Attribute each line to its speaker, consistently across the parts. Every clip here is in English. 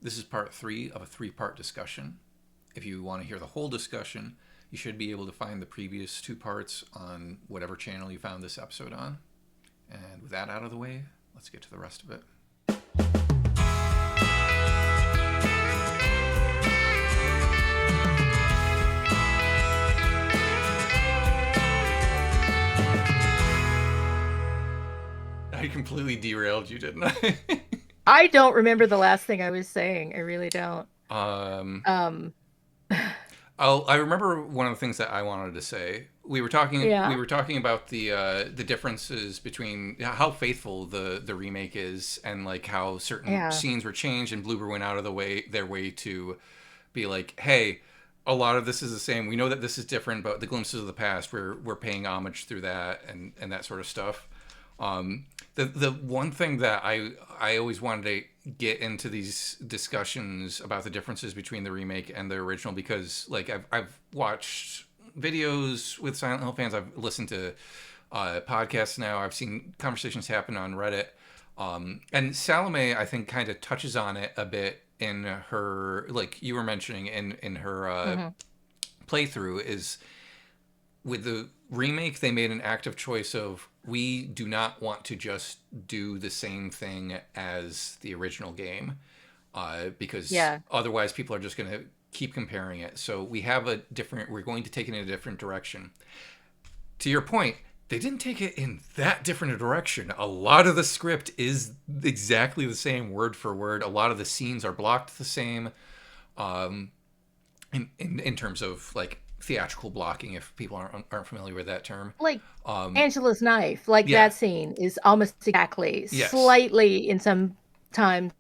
Speaker 1: This is part 3 of a 3-part discussion. If you want to hear the whole discussion, you should be able to find the previous 2 parts on whatever channel you found this episode on. And with that out of the way, let's get to the rest of it. I completely derailed you, didn't I?
Speaker 2: I don't remember the last thing I was saying. I really don't.
Speaker 1: um,
Speaker 2: Um,
Speaker 1: I remember one of the things that I wanted to say. We were talking. We
Speaker 2: yeah,
Speaker 1: were talking about the differences between how faithful the remake is, and like how certain
Speaker 2: yeah,
Speaker 1: scenes were changed, and Bloober went out of their way to be like, hey, a lot of this is the same. We know that this is different, but the glimpses of the past, we're paying homage through that and that sort of stuff. The one thing that I always wanted to get into these discussions about the differences between the remake and the original, because like I've watched videos with Silent Hill fans, I've listened to podcasts now, I've seen conversations happen on Reddit, and Salome I think kind of touches on it a bit in her, like you were mentioning in her
Speaker 2: hmm
Speaker 1: playthrough, is with the remake, they made an active choice of, we do not want to just do the same thing as the original game, because
Speaker 2: yeah.
Speaker 1: otherwise people are just going to keep comparing it. So we're going to take it in a different direction. To your point, they didn't take it in that different a direction. A lot of the script is exactly the same word for word. A lot of the scenes are blocked the same. Um, in terms of like theatrical blocking, if people aren't familiar with that term.
Speaker 2: Like
Speaker 1: Um,
Speaker 2: Angela's knife, like
Speaker 1: yeah,
Speaker 2: that scene is almost exactly,
Speaker 1: yes.
Speaker 2: slightly in some times,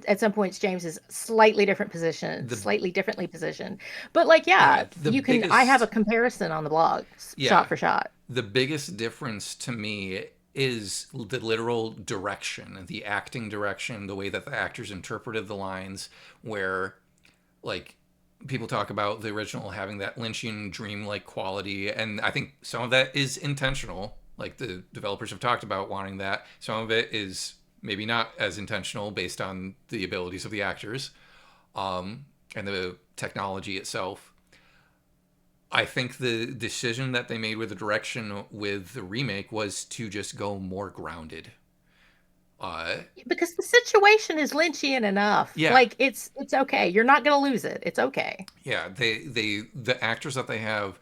Speaker 2: at some points, James is slightly different position,
Speaker 1: The
Speaker 2: slightly differently positioned. But like,
Speaker 1: yeah,
Speaker 2: yeah,
Speaker 1: the
Speaker 2: you can, I have a
Speaker 1: biggest
Speaker 2: comparison on the blog, shot
Speaker 1: yeah,
Speaker 2: for shot.
Speaker 1: the biggest difference to me is the literal direction, the acting direction, the way that the actors interpreted the lines, where like people talk about the original having that Lynchian dreamlike quality, and I think some of that is intentional. Like the developers have talked about wanting that. Some of it is maybe not as intentional based on the abilities of the actors, and the technology itself. I think the decision that they made with the direction with the remake was to just go more grounded. Uh,
Speaker 2: Because the situation is Lynchian enough.
Speaker 1: yeah,
Speaker 2: Like it's okay. You're not gonna lose it. It's okay.
Speaker 1: yeah. The actors that they have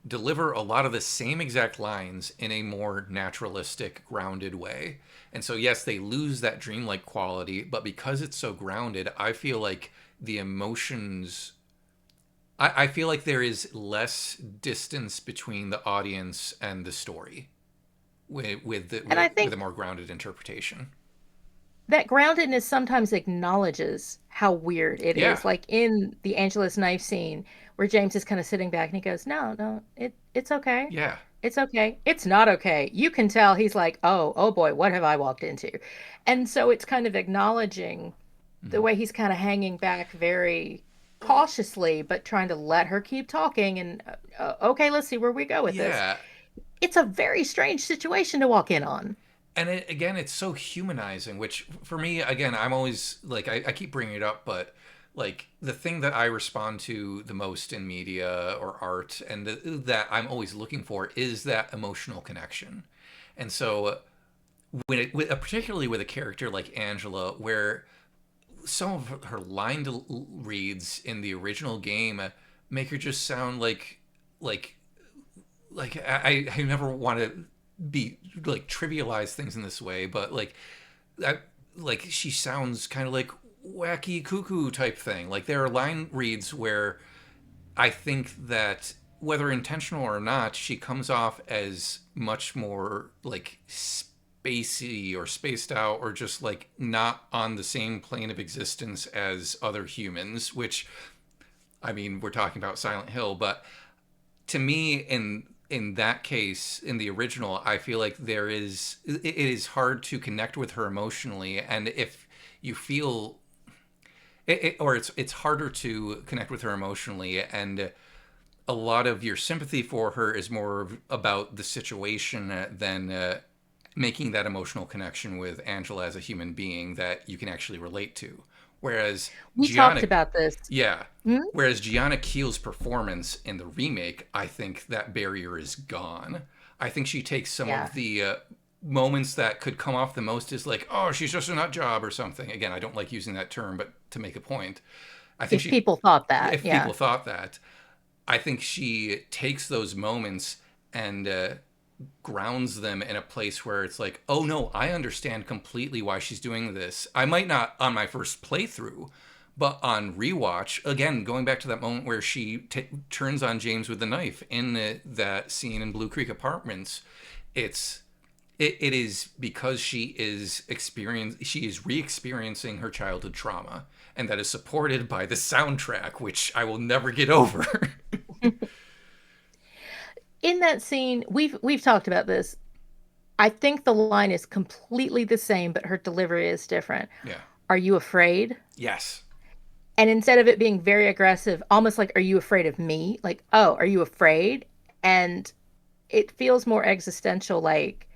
Speaker 1: deliver a lot of the same exact lines in a more naturalistic, grounded way. And so, yes, they lose that dreamlike quality, but because it's so grounded, I feel like the emotions. I feel like there is less distance between the audience and the story
Speaker 2: And I
Speaker 1: with
Speaker 2: think
Speaker 1: a more grounded interpretation.
Speaker 2: that groundedness sometimes acknowledges how weird it
Speaker 1: Yeah,
Speaker 2: is. Like in the Angela's knife scene where James is kind of sitting back and he goes, "No, no, it's okay.
Speaker 1: yeah,
Speaker 2: It's okay. It's not okay." You can tell he's like, "Oh, oh boy, what have I walked into?" And so it's kind of acknowledging the
Speaker 1: mhm.
Speaker 2: way he's kind of hanging back very cautiously, but trying to let her keep talking. And okay, let's see where we go with this.
Speaker 1: Yeah.
Speaker 2: It's a very strange situation to walk in on.
Speaker 1: And again, it's so humanizing, which for me, again, I'm always like, I keep bringing it up, but like the thing that I respond to the most in media or art, and that I'm always looking for, is that emotional connection. And so particularly with a character like Angela, where some of her line reads in the original game make her just sound like I never want to be like trivialize things in this way, but I, like she sounds kind of like wacky cuckoo type thing. Like there are line reads where I think that whether intentional or not, she comes off as much more like spacey or spaced out, or just like not on the same plane of existence as other humans, which, I mean, we're talking about Silent Hill, but to me, in that case, in the original, I feel like it is hard to connect with her emotionally, and if you feel or it's harder to connect with her emotionally, and a lot of your sympathy for her is more about the situation than making that emotional connection with Angela as a human being that you can actually relate to. Whereas
Speaker 2: We talked
Speaker 1: Gianna,
Speaker 2: about this.
Speaker 1: yeah,
Speaker 2: Hmm?
Speaker 1: whereas Gianna Keel's performance in the remake, I think that barrier is gone. I think she takes some
Speaker 2: Yeah.
Speaker 1: of the moments that could come off the most as like, oh, she's just a nut job or something. Again, I don't like using that term, but to make a point, I think
Speaker 2: If
Speaker 1: she,
Speaker 2: people thought that,
Speaker 1: if people
Speaker 2: yeah.
Speaker 1: thought that, I think she takes those moments and grounds them in a place where it's like, oh no, I understand completely why she's doing this. I might not on my first playthrough, but on rewatch, again, going back to that moment where she turns on James with the knife in that scene in Blue Creek Apartments, it's it is because she is re-experiencing her childhood trauma, and that is supported by the soundtrack, which I will never get over.
Speaker 2: In that scene, we've talked about this. I think the line is completely the same, but her delivery is different.
Speaker 1: Yeah.
Speaker 2: Are you afraid?
Speaker 1: Yes.
Speaker 2: And instead of it being very aggressive, almost like, are you afraid of me? Like, oh, are you afraid? And it feels more existential, like,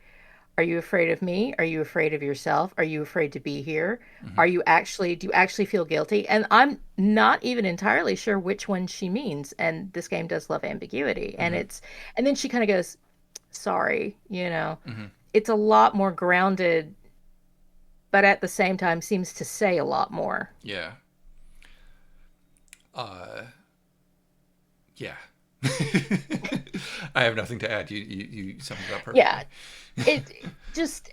Speaker 2: are you afraid of me? Are you afraid of yourself? Are you afraid to be here?
Speaker 1: Mm-hmm.
Speaker 2: Are you actually, do you actually feel guilty? And I'm not even entirely sure which one she means. And this game does love ambiguity. And
Speaker 1: Mm-hmm.
Speaker 2: and then she kind of goes, sorry, you know.
Speaker 1: Mm-hmm.
Speaker 2: It's a lot more grounded, but at the same time seems to say a lot more.
Speaker 1: Yeah. Uh, yeah. I have nothing to add. You summed it up
Speaker 2: Yeah,
Speaker 1: perfectly.
Speaker 2: it just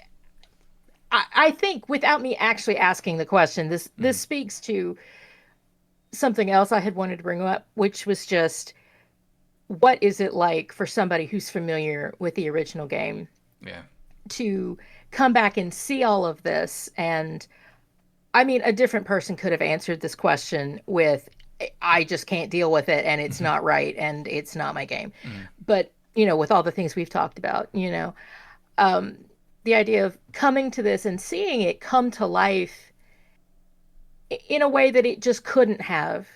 Speaker 2: I think without me actually asking the question, this
Speaker 1: Mm-hmm.
Speaker 2: speaks to something else I had wanted to bring up, which was just what is it like for somebody who's familiar with the original game
Speaker 1: Yeah.
Speaker 2: to come back and see all of this? And I mean, a different person could have answered this question with, I just can't deal with it and it's
Speaker 1: Mm-hmm.
Speaker 2: not right and it's not my game.
Speaker 1: Mm-hmm.
Speaker 2: But, with all the things we've talked about, um, the idea of coming to this and seeing it come to life in a way that it just couldn't have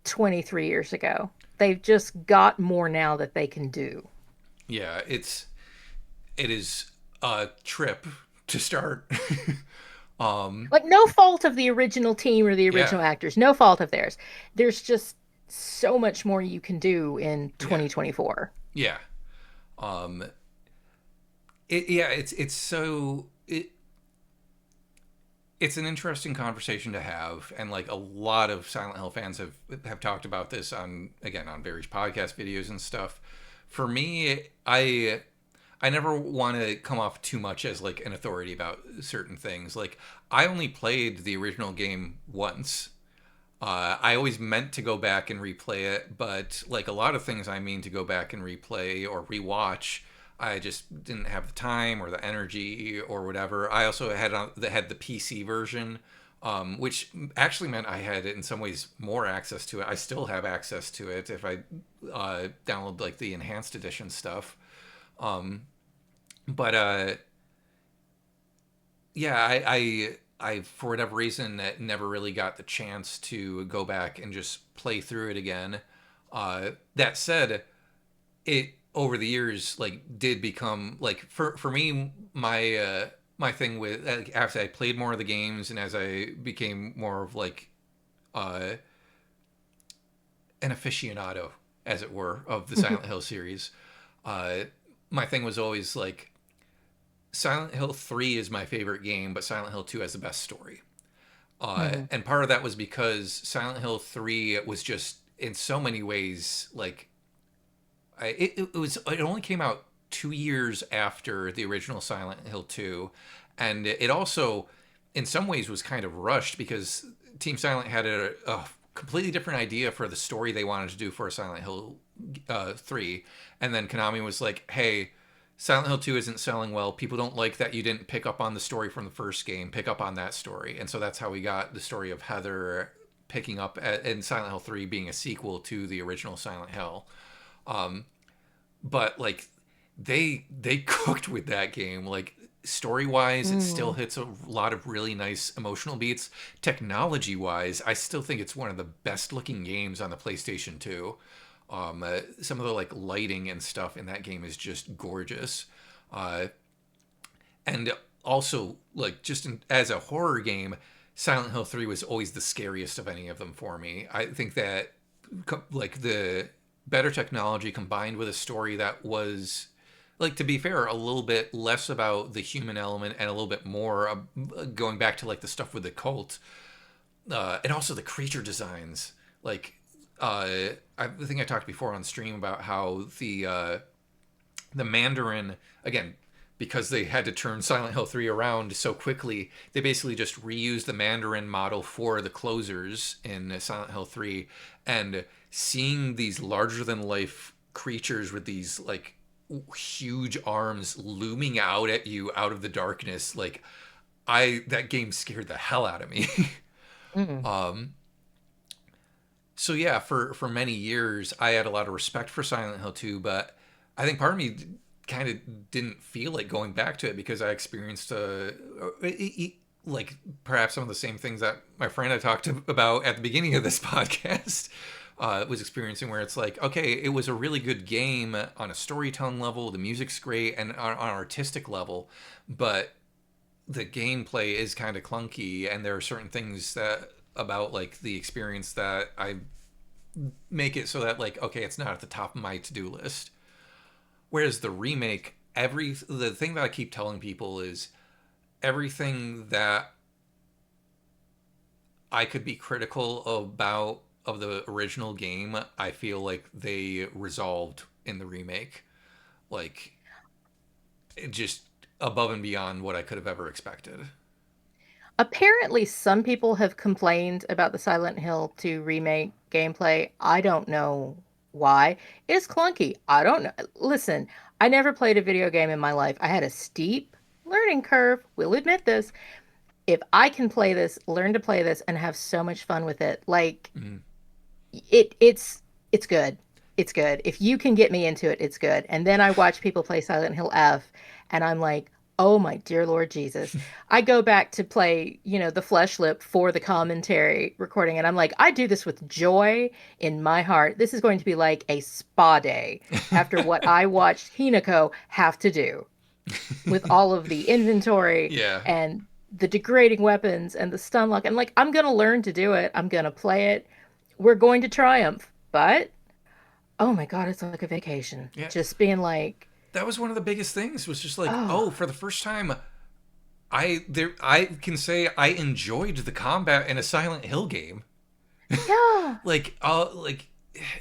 Speaker 2: 23 years ago. They've just got more now that they can do.
Speaker 1: Yeah. It is a trip to start. um.
Speaker 2: Like, no fault of the original team or the
Speaker 1: Yeah.
Speaker 2: original actors, no fault of theirs. There's just so much more you can do in
Speaker 1: Yeah.
Speaker 2: 2024.
Speaker 1: Yeah. Um. Yeah. It's so it's an interesting conversation to have, and like a lot of Silent Hill fans have talked about this on again on various podcast videos and stuff. For me, I never want to come off too much as like an authority about certain things. Like I only played the original game once. I always meant to go back and replay it, but like a lot of things I mean to go back and replay or rewatch, I just didn't have the time or the energy or whatever. I also had the PC version, which actually meant I had in some ways more access to it. I still have access to it if I download like the enhanced edition stuff. Um, but yeah, I for whatever reason never really got the chance to go back and just play through it again. That said, it over the years like did become like for me my thing with after I played more of the games and as I became more of like uh, an aficionado, as it were, of the Silent Hill series. Uh, my thing was always like Silent Hill 3 is my favorite game, but Silent Hill 2 has the best story.
Speaker 2: Mm-hmm.
Speaker 1: And part of that was because Silent Hill 3 was just in so many ways like it only came out 2 years after the original Silent Hill 2, and it also in some ways was kind of rushed because Team Silent had a completely different idea for the story they wanted to do for Silent Hill 3, and then Konami was like, hey, Silent Hill 2 isn't selling well. People don't like that you didn't pick up on the story from the first game. Pick up on that story. And so that's how we got the story of Heather picking up in Silent Hill 3 being a sequel to the original Silent Hill. Um, but like they cooked with that game. Like story wise, it still
Speaker 2: Mm.
Speaker 1: hits a lot of really nice emotional beats. Technology wise, I still think it's one of the best looking games on the PlayStation 2. Some of the like lighting and stuff in that game is just gorgeous. Uh, and also like just as a horror game, Silent Hill 3 was always the scariest of any of them for me. I think that like the better technology combined with a story that was, like, to be fair, a little bit less about the human element and a little bit more going back to like the stuff with the cult, and also the creature designs. Like, I think I talked before on stream about how the Mandarin, again, because they had to turn Silent Hill 3 around so quickly, they basically just reused the Mandarin model for the closers in Silent Hill 3. And seeing these larger than life creatures with these like huge arms looming out at you out of the darkness, like, that game scared the hell out of me.
Speaker 2: Mm.
Speaker 1: um so yeah, for many years I had a lot of respect for Silent Hill 2, but I think part of me kind of didn't feel like going back to it because I experienced like perhaps some of the same things that my friend I talked about at the beginning of this podcast was experiencing, where it's like, okay, it was a really good game on a storytelling level, the music's great, and on an artistic level, but the gameplay is kind of clunky, and there are certain things that about like the experience that I make it so that, like, okay, it's not at the top of my to-do list. Whereas the remake, the thing that I keep telling people is everything that I could be critical about of the original game, I feel like they resolved in the remake. Like, it just above and beyond what I could have ever expected.
Speaker 2: Apparently, some people have complained about the Silent Hill 2 remake gameplay. I don't know why. It's clunky. I don't know. Listen, I never played a video game in my life. I had a steep learning curve. We'll admit this. If I can play this, learn to play this, and have so much fun with it, like
Speaker 1: Mm-hmm.
Speaker 2: it's good. It's good. If you can get me into it, it's good. And then I watch people play Silent Hill F, and I'm like, oh my dear Lord Jesus. I go back to play, the flesh lip for the commentary recording, and I'm like, I do this with joy in my heart. This is going to be like a spa day after what I watched Hinako have to do with all of the inventory
Speaker 1: Yeah.
Speaker 2: and the degrading weapons and the stun lock. And like, I'm going to learn to do it. I'm going to play it. We're going to triumph. But oh my God, it's like a vacation.
Speaker 1: Yeah.
Speaker 2: Just being like,
Speaker 1: That was one of the biggest things, was just like,
Speaker 2: oh,
Speaker 1: oh, for the first time I can say I enjoyed the combat in a Silent Hill game.
Speaker 2: yeah.
Speaker 1: Like,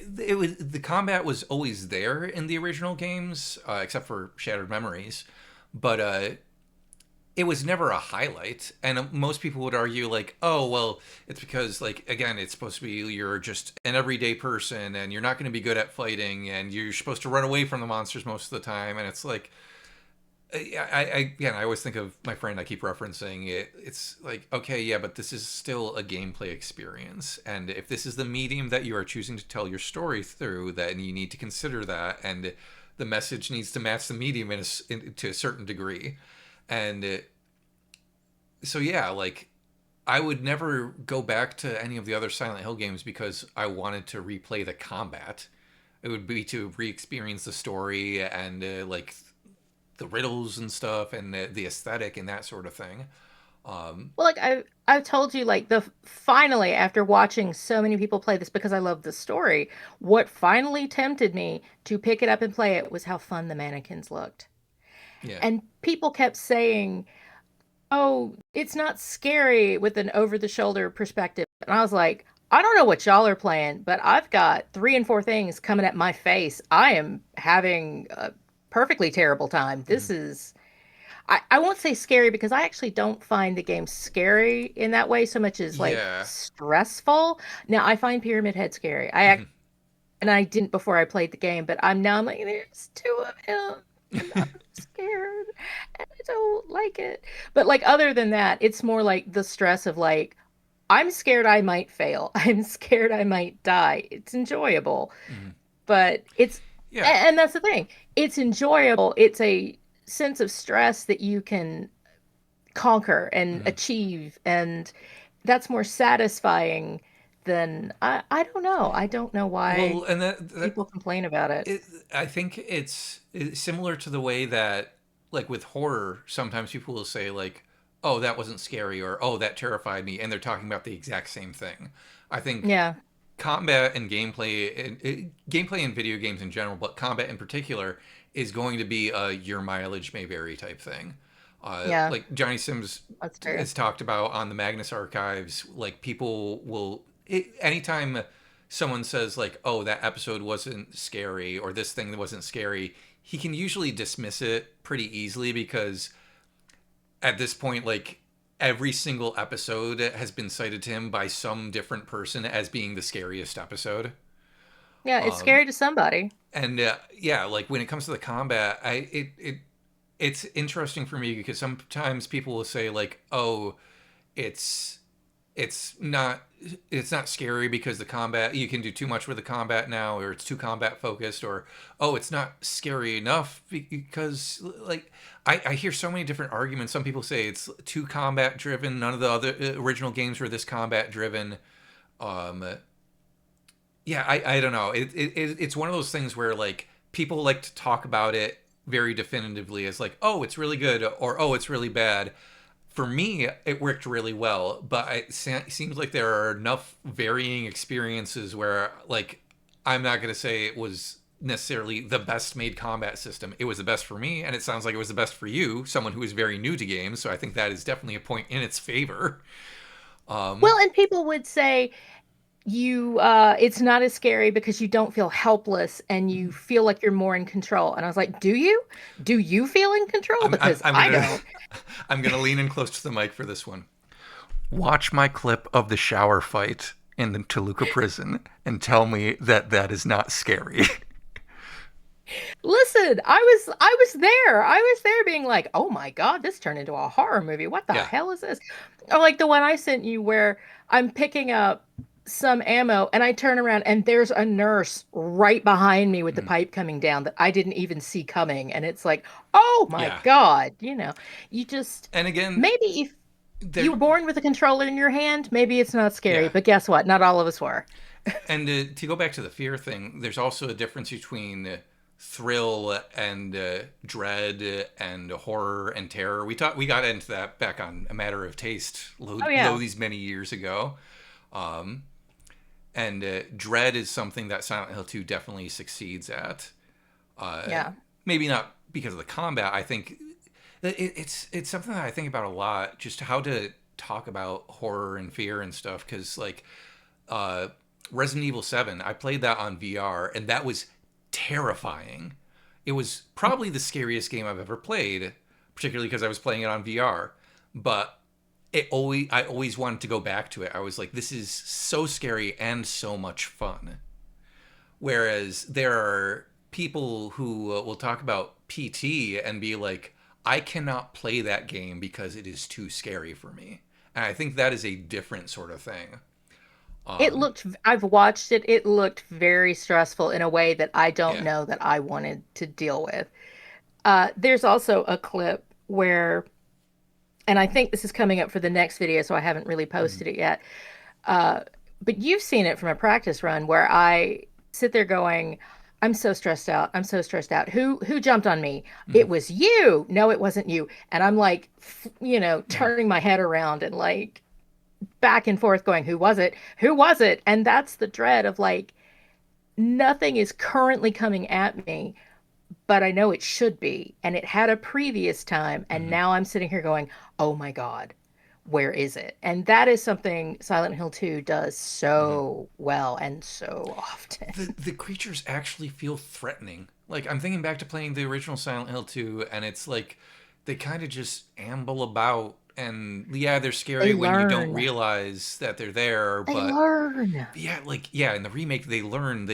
Speaker 1: the combat was always there in the original games, except for Shattered Memories, but it was never a highlight. And most people would argue, like, oh well, it's because, like, again, it's supposed to be you're just an everyday person and you're not going to be good at fighting and you're supposed to run away from the monsters most of the time. And it's like, again, I always think of my friend I keep referencing it. It's like, okay, yeah, but this is still a gameplay experience, and if this is the medium that you are choosing to tell your story through, then you need to consider that, and the message needs to match the medium to a certain degree. And so yeah, like, I would never go back to any of the other Silent Hill games because I wanted to replay the combat. It would be to re-experience the story and like the riddles and stuff and the aesthetic and that sort of thing. Um,
Speaker 2: Well, like I've told you, like the finally after watching so many people play this because I love the story, what finally tempted me to pick it up and play it was how fun the mannequins looked.
Speaker 1: yeah.
Speaker 2: And people kept saying, oh, it's not scary with an over the shoulder perspective. And I was like, I don't know what y'all are playing, but I've got three and four things coming at my face. I am having a perfectly terrible time.
Speaker 1: Mm-hmm.
Speaker 2: This is, I won't say scary because I actually don't find the game scary in that way so much as like
Speaker 1: Yeah.
Speaker 2: stressful. Now, I find Pyramid Head scary.
Speaker 1: Mm-hmm.
Speaker 2: And I didn't before I played the game, but I'm like, there's two of him, and I'm scared, and I don't like it. But like other than that, it's more like the stress of like, I'm scared I might fail. I'm scared I might die. It's enjoyable,
Speaker 1: Mm-hmm.
Speaker 2: but
Speaker 1: Yeah.
Speaker 2: and that's the thing. It's enjoyable. It's a sense of stress that you can conquer and
Speaker 1: Mm-hmm.
Speaker 2: achieve, and that's more satisfying than I don't know. I don't know why
Speaker 1: Well, and that
Speaker 2: people complain about it.
Speaker 1: it, I think it's similar to the way that, like, with horror, sometimes people will say, like, oh, that wasn't scary, or oh, that terrified me, and they're talking about the exact same thing. I think
Speaker 2: Yeah.
Speaker 1: combat and gameplay in video games in general, but combat in particular, is going to be a your mileage may vary type thing.
Speaker 2: Yeah.
Speaker 1: Like Johnny Sims
Speaker 2: That's fair.
Speaker 1: has talked about on the Magnus archives, like people will anytime someone says like, "Oh, that episode wasn't scary," or "This thing wasn't scary," he can usually dismiss it pretty easily because at this point, like every single episode has been cited to him by some different person as being the scariest episode.
Speaker 2: Yeah, it's
Speaker 1: Um,
Speaker 2: scary to somebody.
Speaker 1: and yeah, like when it comes to the combat, it's interesting for me because sometimes people will say like, "Oh, it's it's not it's not scary because the combat you can do too much with the combat now, or it's too combat focused, or oh, it's not scary enough because like I hear so many different arguments. Some people say it's too combat driven. None of the other original games were this combat driven. um yeah, I don't know. It's one of those things where like people like to talk about it very definitively as like, oh, it's really good, or oh, it's really bad. For me, it worked really well, but it seems like there are enough varying experiences where like I'm not going to say it was necessarily the best made combat system. It was the best for me, and it sounds like it was the best for you, someone who is very new to games. So I think that is definitely a point in its favor. Um,
Speaker 2: Well, and people would say you it's not as scary because you don't feel helpless and you feel like you're more in control. And I was like, "Do you? Do you feel in control? Because
Speaker 1: I'm
Speaker 2: I
Speaker 1: gonna
Speaker 2: don't."
Speaker 1: I'm gonna lean in close to the mic for this one. Watch my clip of the shower fight in the Toluca prison and tell me that that is not scary.
Speaker 2: Listen, I was there. I was there being like, "Oh my God, this turned into a horror movie. What the
Speaker 1: Yeah.
Speaker 2: hell is this?" Or like the one I sent you where I'm picking up some ammo and I turn around and there's a nurse right behind me with the
Speaker 1: Mm.
Speaker 2: pipe coming down that I didn't even see coming. And it's like, "Oh my
Speaker 1: Yeah.
Speaker 2: God, you just
Speaker 1: And again,
Speaker 2: maybe if
Speaker 1: there,
Speaker 2: you were born with a controller in your hand, maybe it's not scary,
Speaker 1: yeah.
Speaker 2: but guess what? Not all of us were."
Speaker 1: And to go back to the fear thing, there's also a difference between thrill and dread and horror and terror. We got into that back on A Matter of Taste,
Speaker 2: Oh
Speaker 1: low
Speaker 2: yeah.
Speaker 1: these many years ago. Um, and dread is something that Silent Hill 2 definitely succeeds at. Uh,
Speaker 2: Yeah.
Speaker 1: Maybe not because of the combat. I think it's something that I think about a lot. Just how to talk about horror and fear and stuff. Because like uh, Resident Evil 7, I played that on VR, and that was terrifying. It was probably the scariest game I've ever played, particularly because I was playing it on VR. But I always wanted to go back to it. I was like, this is so scary and so much fun. Whereas there are people who will talk about PT and be like, I cannot play that game because it is too scary for me. And I think that is a different sort of thing. Um,
Speaker 2: I've watched it. It looked very stressful in a way that I don't
Speaker 1: yeah.
Speaker 2: know that I wanted to deal with. There's also a clip where, and I think this is coming up for the next video, so I haven't really
Speaker 1: Mm-hmm.
Speaker 2: posted it yet. Uh, but you've seen it from a practice run where I sit there going, I'm so stressed out. I'm so stressed out. Who jumped on me?
Speaker 1: Mm-hmm.
Speaker 2: It was you. No, it wasn't you. And I'm like,
Speaker 1: Mm-hmm.
Speaker 2: turning my head around and like back and forth going, who was it? Who was it? And that's the dread of like, nothing is currently coming at me, but I know it should be. And it had a previous time. And
Speaker 1: Mm-hmm.
Speaker 2: now I'm sitting here going, oh my God, where is it? And that is something Silent Hill 2 does
Speaker 1: Mm-hmm.
Speaker 2: so well and so often.
Speaker 1: The creatures actually feel threatening. Like I'm thinking back to playing the original Silent Hill 2, and it's like they kind of just amble about, and yeah, they're
Speaker 2: They
Speaker 1: scary when you don't
Speaker 2: learn.
Speaker 1: realize that they're there.
Speaker 2: They
Speaker 1: But
Speaker 2: learn.
Speaker 1: yeah, like yeah, in the remake they learn.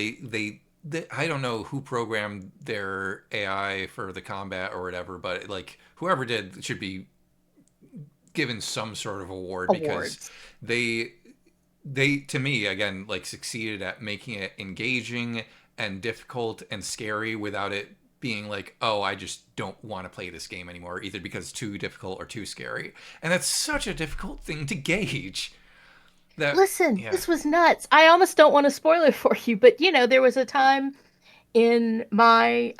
Speaker 1: I don't know who programmed their AI for the combat or whatever, but like whoever did should be given some sort of award because
Speaker 2: Awards.
Speaker 1: they they to me again like succeeded at making it engaging and difficult and scary without it being like, oh, I just don't want to play this game anymore, either because it's too difficult or too scary. And that's such a difficult thing to gauge. That
Speaker 2: Listen,
Speaker 1: yeah.
Speaker 2: this was nuts. I almost don't want to spoil it for you, but there was a time in my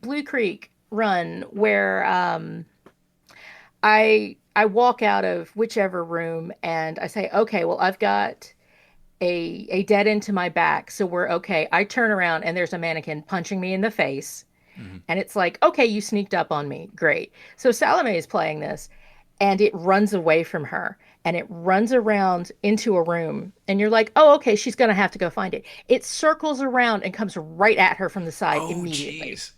Speaker 2: Blue Creek run where I walk out of whichever room and I say, okay, well, I've got a dead end to my back, so we're okay. I turn around and there's a mannequin punching me in the face.
Speaker 1: Hmm.
Speaker 2: And it's like, okay, you sneaked up on me. Great. So Salome is playing this and it runs away from her and it runs around into a room. And you're like, oh, okay, she's going to have to go find it. It circles around and comes right at her from the side
Speaker 1: Oh,
Speaker 2: immediately.
Speaker 1: jeez.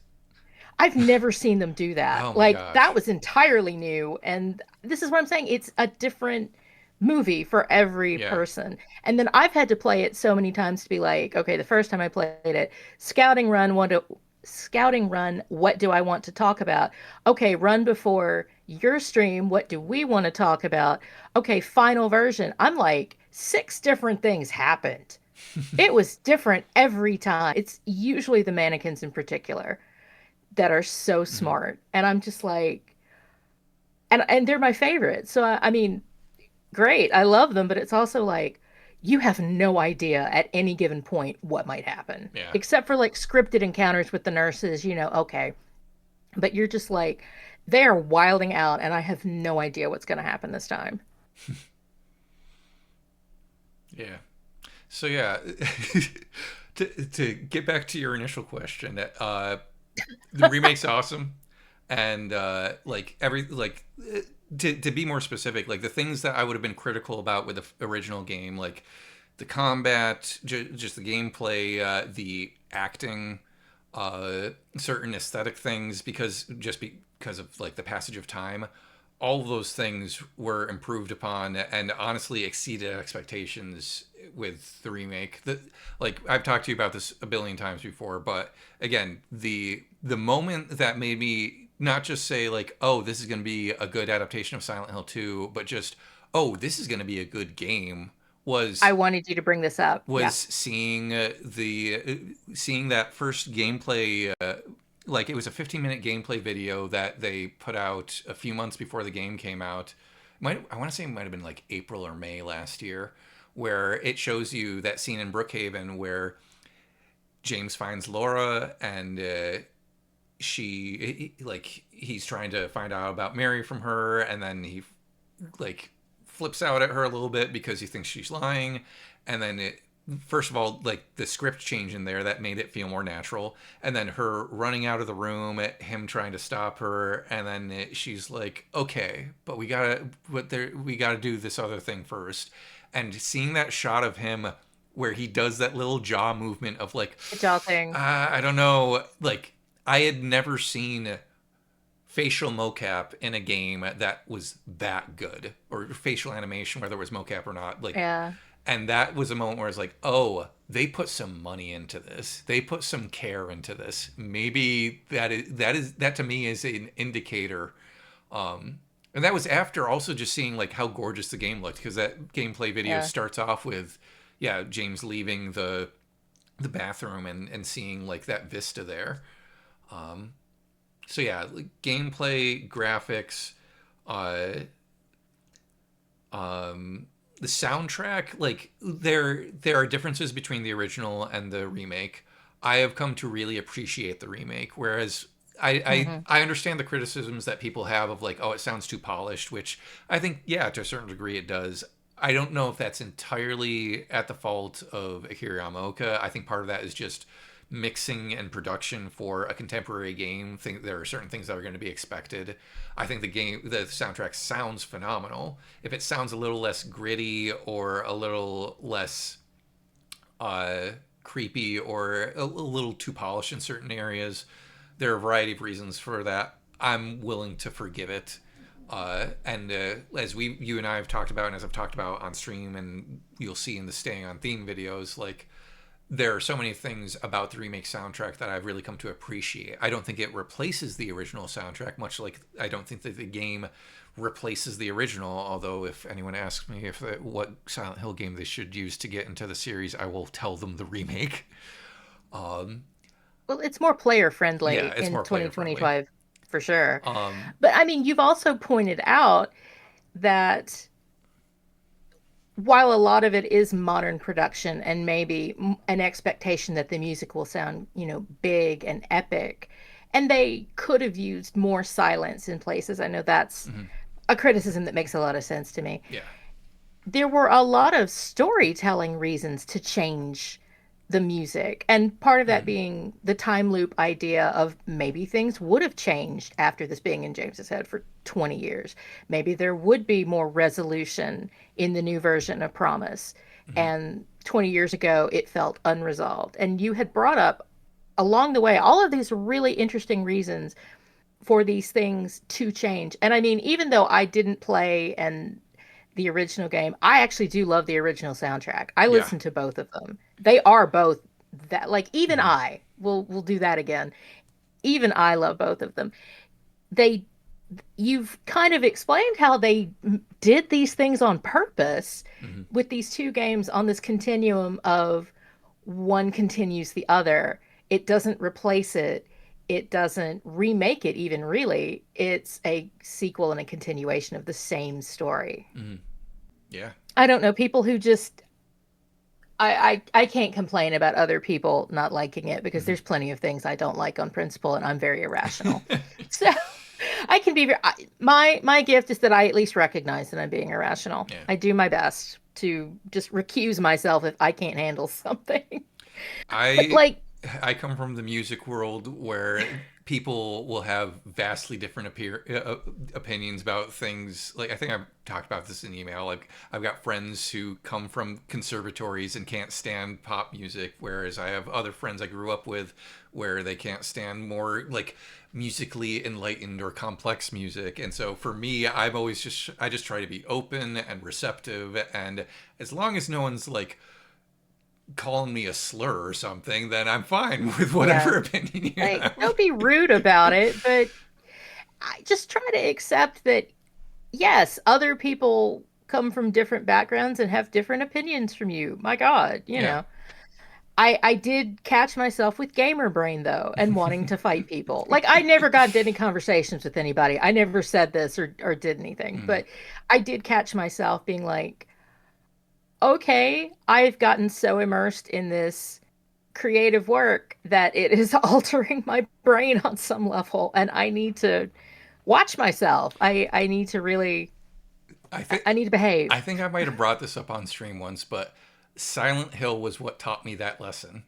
Speaker 2: I've never seen them do that.
Speaker 1: Oh my
Speaker 2: Like, that
Speaker 1: gosh.
Speaker 2: was entirely new. And this is what I'm saying. It's a different movie for every
Speaker 1: Yeah.
Speaker 2: person. And then I've had to play it so many times to be like, okay, the first time I played it, scouting run, what do I want to talk about? Okay, run before your stream, what do we want to talk about? Okay, final version. I'm like, six different things happened. It was different every time. It's usually the mannequins in particular that are so
Speaker 1: Hmm.
Speaker 2: smart. And I'm just like, and they're my favorite. So I mean, great. I love them, but it's also like you have no idea at any given point what might happen.
Speaker 1: Yeah.
Speaker 2: Except for like scripted encounters with the nurses, okay. But you're just like they are wilding out and I have no idea what's going to happen this time.
Speaker 1: Yeah. So yeah, to get back to your initial question, the remake's awesome, and like to be more specific, like the things that I would have been critical about with the original game, like the combat, just the gameplay, the acting, certain aesthetic things, because of like the passage of time, all of those things were improved upon and honestly exceeded expectations with the remake. Like I've talked to you about this a billion times before, but again, the moment that made me not just say like, "Oh, this is going to be a good adaptation of Silent Hill 2," but just, "Oh, this is going to be a good game," was
Speaker 2: I wanted you to bring this up. Yeah.
Speaker 1: seeing the seeing that first gameplay, like it was a 15-minute gameplay video that they put out a few months before the game came out. I want to say it might have been like April or May last year, where it shows you that scene in Brookhaven where James finds Laura and like he's trying to find out about Mary from her, and then he like flips out at her a little bit because he thinks she's lying, and then it first of all, like the script change in there that made it feel more natural, and then her running out of the room, him trying to stop her, and then she's like, okay, but we gotta do this other thing first. And seeing that shot of him where he does that little jaw movement of like,
Speaker 2: The jaw thing.
Speaker 1: I don't know, like I had never seen facial mocap in a game that was that good, or facial animation, whether it was mocap or not, like.
Speaker 2: Yeah.
Speaker 1: And that was a moment where I was like, oh, they put some money into this, they put some care into this, maybe that to me is an indicator. And that was after also just seeing like how gorgeous the game looked, because that gameplay video
Speaker 2: Yeah.
Speaker 1: starts off with, yeah, James leaving the bathroom and seeing like that vista there. So yeah, like, gameplay, graphics, uh, the soundtrack, like there are differences between the original and the remake. I have come to really appreciate the remake, whereas
Speaker 2: Hmm.
Speaker 1: I understand the criticisms that people have of like, oh, it sounds too polished, which I think, yeah, to a certain degree it does. I don't know if that's entirely at the fault of Akira Yamaoka. I think part of that is just mixing and production for a contemporary game. Think there are certain things that are going to be expected. I think the soundtrack sounds phenomenal. If it sounds a little less gritty or a little less uh, creepy or a little too polished in certain areas, there are a variety of reasons for that. I'm willing to forgive it. And as you and I have talked about, and as I've talked about on stream, and you'll see in the Staying on Theme videos, like there are so many things about the remake soundtrack that I've really come to appreciate. I don't think it replaces the original soundtrack, much like I don't think that the game replaces the original. Although, if anyone asks me what Silent Hill game they should use to get into the series, I will tell them the remake. Um,
Speaker 2: Well, it's more player
Speaker 1: yeah,
Speaker 2: friendly
Speaker 1: it's
Speaker 2: in
Speaker 1: more player friendly.
Speaker 2: 2025 for sure.
Speaker 1: Um,
Speaker 2: But I mean, you've also pointed out that while a lot of it is modern production and maybe an expectation that the music will sound, big and epic, and they could have used more silence in places. I know that's
Speaker 1: mhm.
Speaker 2: a criticism that makes a lot of sense to me.
Speaker 1: Yeah.
Speaker 2: There were a lot of storytelling reasons to change the music. And part of that
Speaker 1: Mm-hmm.
Speaker 2: being the time loop idea of maybe things would have changed after this being in James's head for 20 years. Maybe there would be more resolution in the new version of Promise.
Speaker 1: Mm-hmm.
Speaker 2: And 20 years ago, it felt unresolved. And you had brought up along the way all of these really interesting reasons for these things to change. And I mean, even though I didn't play and the original game, I actually do love the original soundtrack. I
Speaker 1: Yeah.
Speaker 2: listen to both of them. They are both that like even
Speaker 1: Mm-hmm.
Speaker 2: I will do that again. Even I love both of them. They You've kind of explained how they did these things on purpose
Speaker 1: Mm-hmm.
Speaker 2: with these two games on this continuum of one continues the other. It doesn't replace it. It doesn't remake it, even really. It's a sequel and a continuation of the same story.
Speaker 1: Mm-hmm. Yeah.
Speaker 2: I don't know, people who just I can't complain about other people not liking it because
Speaker 1: Mm-hmm.
Speaker 2: there's plenty of things I don't like on principle and I'm very irrational. So I can be my gift is that I at least recognize that I'm being irrational.
Speaker 1: Yeah.
Speaker 2: I do my best to just recuse myself if I can't handle something. But
Speaker 1: I
Speaker 2: like,
Speaker 1: I come from the music world where people will have vastly different opinions about things. Like I think I've talked about this in email. Like I've got friends who come from conservatories and can't stand pop music, whereas I have other friends I grew up with where they can't stand more like musically enlightened or complex music. And so for me, I just try to be open and receptive, and as long as no one's like calling me a slur or something, then I'm fine with
Speaker 2: yeah,
Speaker 1: whatever opinion you
Speaker 2: like
Speaker 1: have.
Speaker 2: don't be rude about it, but I just try to accept that yes, other people come from different backgrounds and have different opinions from you. My God, you
Speaker 1: Yeah.
Speaker 2: know. I did catch myself with gamer brain though and wanting to fight people. Like I never got into any conversations with anybody. I never said this or did anything,
Speaker 1: Mm,
Speaker 2: but I did catch myself being like, okay, I've gotten so immersed in this creative work that it is altering my brain on some level and I need to watch myself. I need to really
Speaker 1: I think
Speaker 2: I need to behave.
Speaker 1: I think I might have brought this up on stream once, but Silent Hill was what taught me that lesson.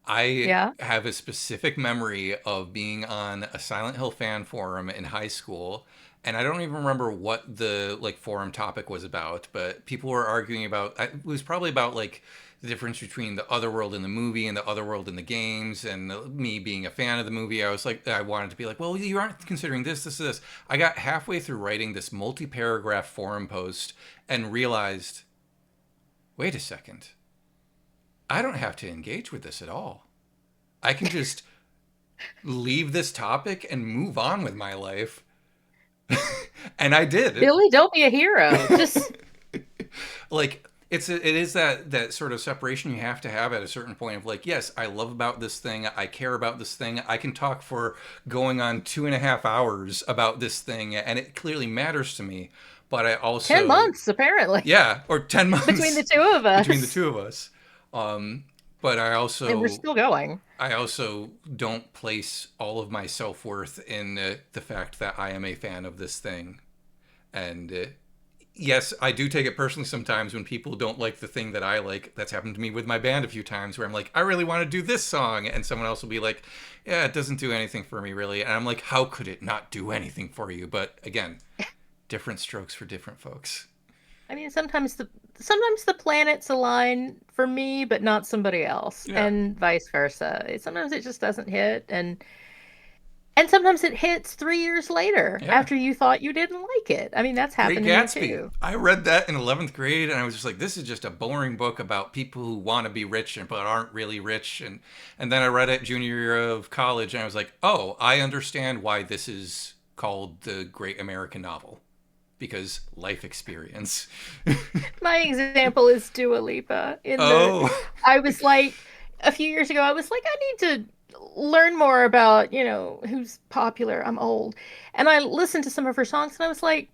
Speaker 1: I
Speaker 2: Yeah.
Speaker 1: have a specific memory of being on a Silent Hill fan forum in high school, and I don't even remember what the like forum topic was about, but people were arguing about it was probably about like the difference between the other world in the movie and the other world in the games, and me being a fan of the movie. I was like I wanted to be like, well, you aren't considering this. I got halfway through writing this multi-paragraph forum post and realized, wait a second, I don't have to engage with this at all. I can just leave this topic and move on with my life. And I did.
Speaker 2: Billy, don't be a hero. Just
Speaker 1: Like it is that sort of separation you have to have at a certain point of like, yes, I love about this thing, I care about this thing, I can talk for going on 2.5 hours about this thing, and it clearly matters to me. But I
Speaker 2: 10
Speaker 1: also,
Speaker 2: months apparently
Speaker 1: yeah, or 10
Speaker 2: between the
Speaker 1: months
Speaker 2: two of
Speaker 1: between the
Speaker 2: us.
Speaker 1: two of us. But
Speaker 2: And we're still going.
Speaker 1: I also don't place all of my self worth in the fact that I am a fan of this thing. And yes, I do take it personally sometimes when people don't like the thing that I like. That's happened to me with my band a few times where I'm like, I really want to do this song. And someone else will be like, yeah, it doesn't do anything for me, really. And I'm like, how could it not do anything for you? But again, different strokes for different folks.
Speaker 2: I mean, sometimes the planets align for me, but not somebody else,
Speaker 1: Yeah.
Speaker 2: and vice versa. Sometimes it just doesn't hit, and sometimes it hits 3 years later
Speaker 1: Yeah.
Speaker 2: after you thought you didn't like it. I mean, that's
Speaker 1: Great
Speaker 2: happened to me
Speaker 1: Gatsby.
Speaker 2: too.
Speaker 1: I read that in 11th grade and I was just like, this is just a boring book about people who want to be rich and but aren't really rich. And then I read it junior year of college and I was like, oh, I understand why this is called the Great American Novel. Because life experience.
Speaker 2: My example is Dua Lipa.
Speaker 1: Oh.
Speaker 2: I was like, a few years ago, I was like, I need to learn more about, who's popular. I'm old. And I listened to some of her songs and I was like,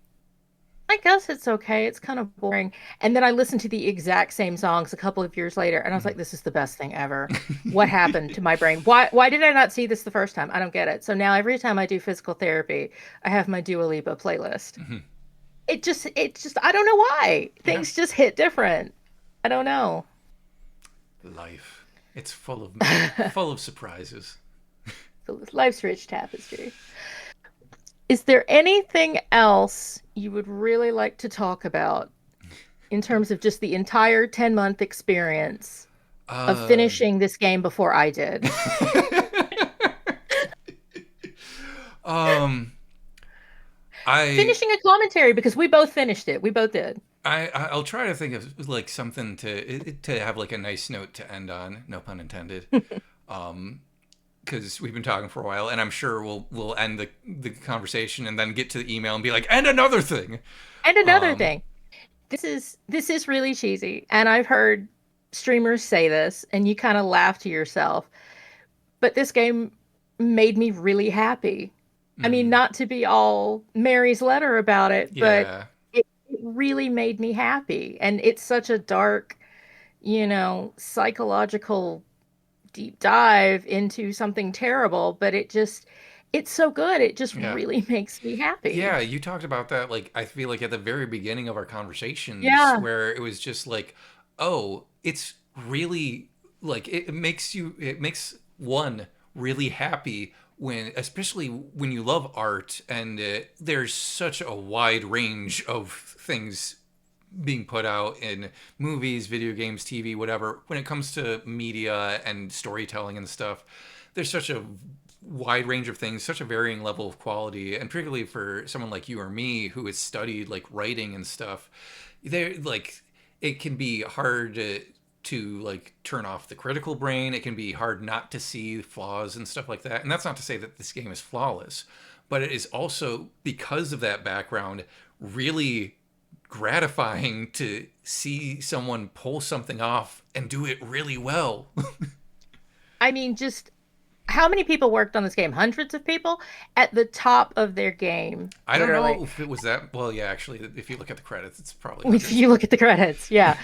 Speaker 2: I guess it's okay. It's kind of boring. And then I listened to the exact same songs a couple of years later and I was like, this is the best thing ever. What happened to my brain? Why did I not see this the first time? I don't get it. So now every time I do physical therapy, I have my Dua Lipa playlist. it just I don't know why.
Speaker 1: Yeah.
Speaker 2: Things just hit different. I don't know.
Speaker 1: Life. It's
Speaker 2: So
Speaker 1: full of surprises.
Speaker 2: this life's rich tapestry. Is there anything else you would really like to talk about in terms of just the entire 10-month experience of
Speaker 1: Uh,
Speaker 2: finishing this game before I did?
Speaker 1: um, I
Speaker 2: Finishing a commentary because we both finished it. We both did.
Speaker 1: I'll try to think of like something to have like a nice note to end on. No pun intended. Because we've been talking for a while, and I'm sure we'll end the conversation and then get to the email and be like, and another thing.
Speaker 2: And another
Speaker 1: Um,
Speaker 2: thing, this is really cheesy, and I've heard streamers say this, and you kind of laugh to yourself. But this game made me really happy. I mean,
Speaker 1: mm,
Speaker 2: not to be all Mary's letter about it, but
Speaker 1: yeah,
Speaker 2: it really made me happy. And it's such a dark, psychological deep dive into something terrible, but it's so good. It just
Speaker 1: yeah.
Speaker 2: really makes me happy.
Speaker 1: Yeah, you talked about that like I feel like at the very beginning of our conversations
Speaker 2: Yeah.
Speaker 1: where it was just like, oh, it's really like it makes one really happy when especially when you love art and there's such a wide range of things being put out in movies, video games, TV, whatever. When it comes to media and storytelling and stuff, there's such a wide range of things, such a varying level of quality, and particularly for someone like you or me who has studied like writing and stuff, there like it can be hard to like turn off the critical brain. It can be hard not to see flaws and stuff like that. And that's not to say that this game is flawless, but it is also because of that background really gratifying to see someone pull something off and do it really well.
Speaker 2: I mean, just how many people worked on this game? Hundreds of people at the top of their game,
Speaker 1: I don't
Speaker 2: literally.
Speaker 1: know if it was that well. Yeah, actually, if you look at the credits, it's probably
Speaker 2: If
Speaker 1: hundreds.
Speaker 2: you look at the credits, yeah.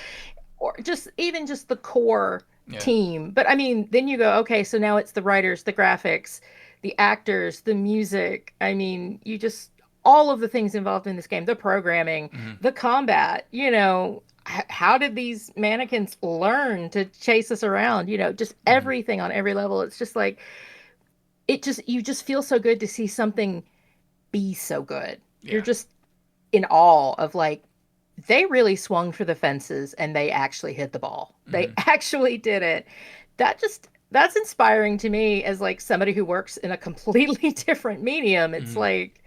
Speaker 2: Or just the core
Speaker 1: Yeah.
Speaker 2: team. But I mean, then you go, okay, so now it's the writers, the graphics, the actors, the music. I mean, you just all of the things involved in this game, the programming,
Speaker 1: Hmm.
Speaker 2: the combat, how did these mannequins learn to chase us around? Just
Speaker 1: Hmm.
Speaker 2: everything on every level. It's just like you just feel so good to see something be so good. You're
Speaker 1: Yeah.
Speaker 2: just in awe of like they really swung for the fences and they actually hit the ball. They
Speaker 1: Hmm.
Speaker 2: actually did it. That's inspiring to me as like somebody who works in a completely different medium. It's
Speaker 1: Hmm.
Speaker 2: like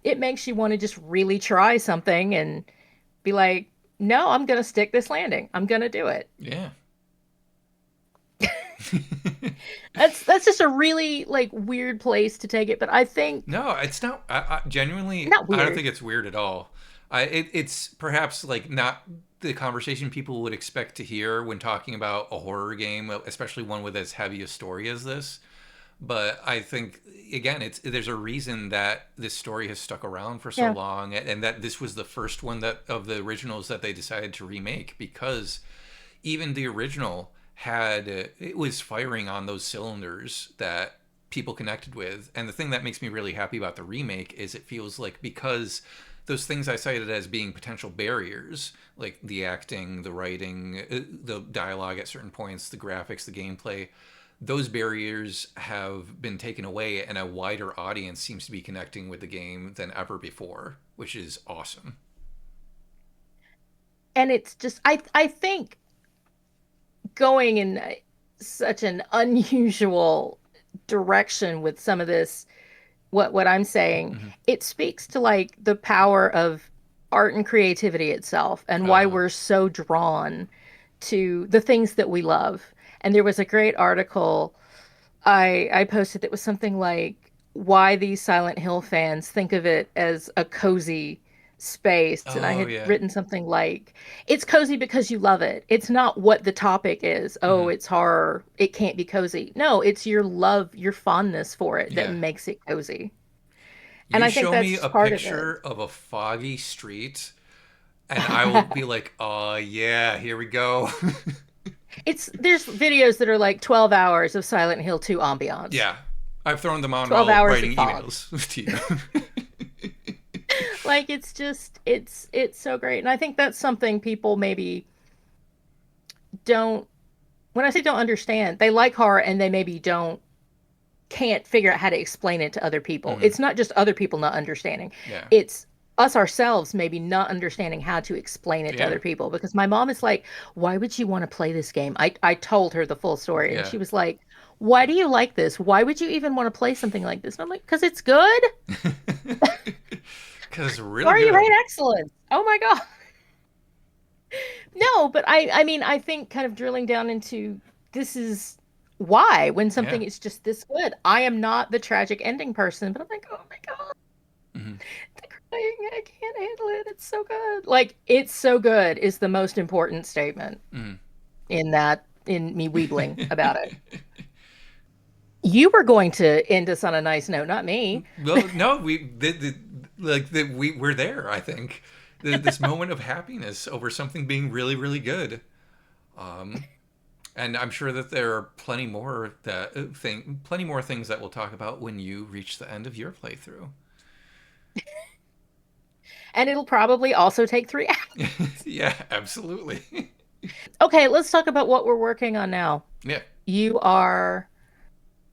Speaker 2: it makes you want to just really try something and be like, "No, I'm going to stick this landing. I'm going to do it."
Speaker 1: Yeah.
Speaker 2: That's just a really like weird place to take it, but I think
Speaker 1: No, it's not. Genuinely,
Speaker 2: not
Speaker 1: I don't
Speaker 2: weird.
Speaker 1: think it's weird at all. It's perhaps like not the conversation people would expect to hear when talking about a horror game, especially one with as heavy a story as this. But I think again, it's there's a reason that this story has stuck around for so
Speaker 2: Yeah.
Speaker 1: long, and that this was the first one that of the originals that they decided to remake because even the original had it was firing on those cylinders that people connected with. And the thing that makes me really happy about the remake is it feels like because those things I cited as being potential barriers, like the acting, the writing, the dialogue at certain points, the graphics, the gameplay, those barriers have been taken away, and a wider audience seems to be connecting with the game than ever before, which is awesome.
Speaker 2: And it's just I think going in such an unusual direction with some of this what I'm saying,
Speaker 1: Mm-hmm.
Speaker 2: it speaks to like the power of art and creativity itself and why
Speaker 1: Uh-huh.
Speaker 2: we're so drawn to the things that we love. And there was a great article I posted that was something like why these Silent Hill fans think of it as a cozy space. And I
Speaker 1: Oh
Speaker 2: had
Speaker 1: yeah.
Speaker 2: written something like, it's cozy because you love it. It's not what the topic is. Oh,
Speaker 1: Mm-hmm.
Speaker 2: it's horror. It can't be cozy. No, it's your love, your fondness for it that
Speaker 1: Yeah.
Speaker 2: makes it cozy. And
Speaker 1: You
Speaker 2: I think
Speaker 1: show
Speaker 2: that's
Speaker 1: me a
Speaker 2: just part of it.
Speaker 1: picture of a foggy street, and I will be like, "Oh yeah, here we go."
Speaker 2: There's videos that are like 12 hours of Silent Hill 2 ambiance.
Speaker 1: Yeah, I've thrown them on
Speaker 2: 12
Speaker 1: while
Speaker 2: hours of
Speaker 1: writing
Speaker 2: fog.
Speaker 1: emails to you.
Speaker 2: Like it's just it's so great. And I think that's something people maybe don't when I say don't understand, they like horror and they maybe don't can't figure out how to explain it to other people.
Speaker 1: Hmm.
Speaker 2: It's not just other people not understanding.
Speaker 1: Yeah.
Speaker 2: It's us ourselves maybe not understanding how to explain it to
Speaker 1: Yeah.
Speaker 2: other people because my mom is like, "Why would you want to play this game?" I told her the full story and
Speaker 1: Yeah.
Speaker 2: she was like, "Why do you like this? Why would you even want to play something like this?" And I'm like, "Cuz it's good."
Speaker 1: Because it's really
Speaker 2: Sorry, you rate
Speaker 1: good.
Speaker 2: excellence. Oh my God. No, but I mean, I think kind of drilling down into this is why when
Speaker 1: Yeah.
Speaker 2: something is just this good. I am not the tragic ending person, but I'm like, oh my God,
Speaker 1: Hmm.
Speaker 2: the crying, I can't handle it. It's so good. Like, it's so good is the most important statement
Speaker 1: Hmm.
Speaker 2: in that, in me weebling about it. You were going to end us on a nice note, not me.
Speaker 1: Well, no, we did we're there. I think this moment of happiness over something being really, really good. Um, and I'm sure that there are plenty more things that we'll talk about when you reach the end of your playthrough.
Speaker 2: And it'll probably also take 3 hours.
Speaker 1: Yeah, absolutely.
Speaker 2: Okay, let's talk about what we're working on now.
Speaker 1: Yeah.
Speaker 2: You are,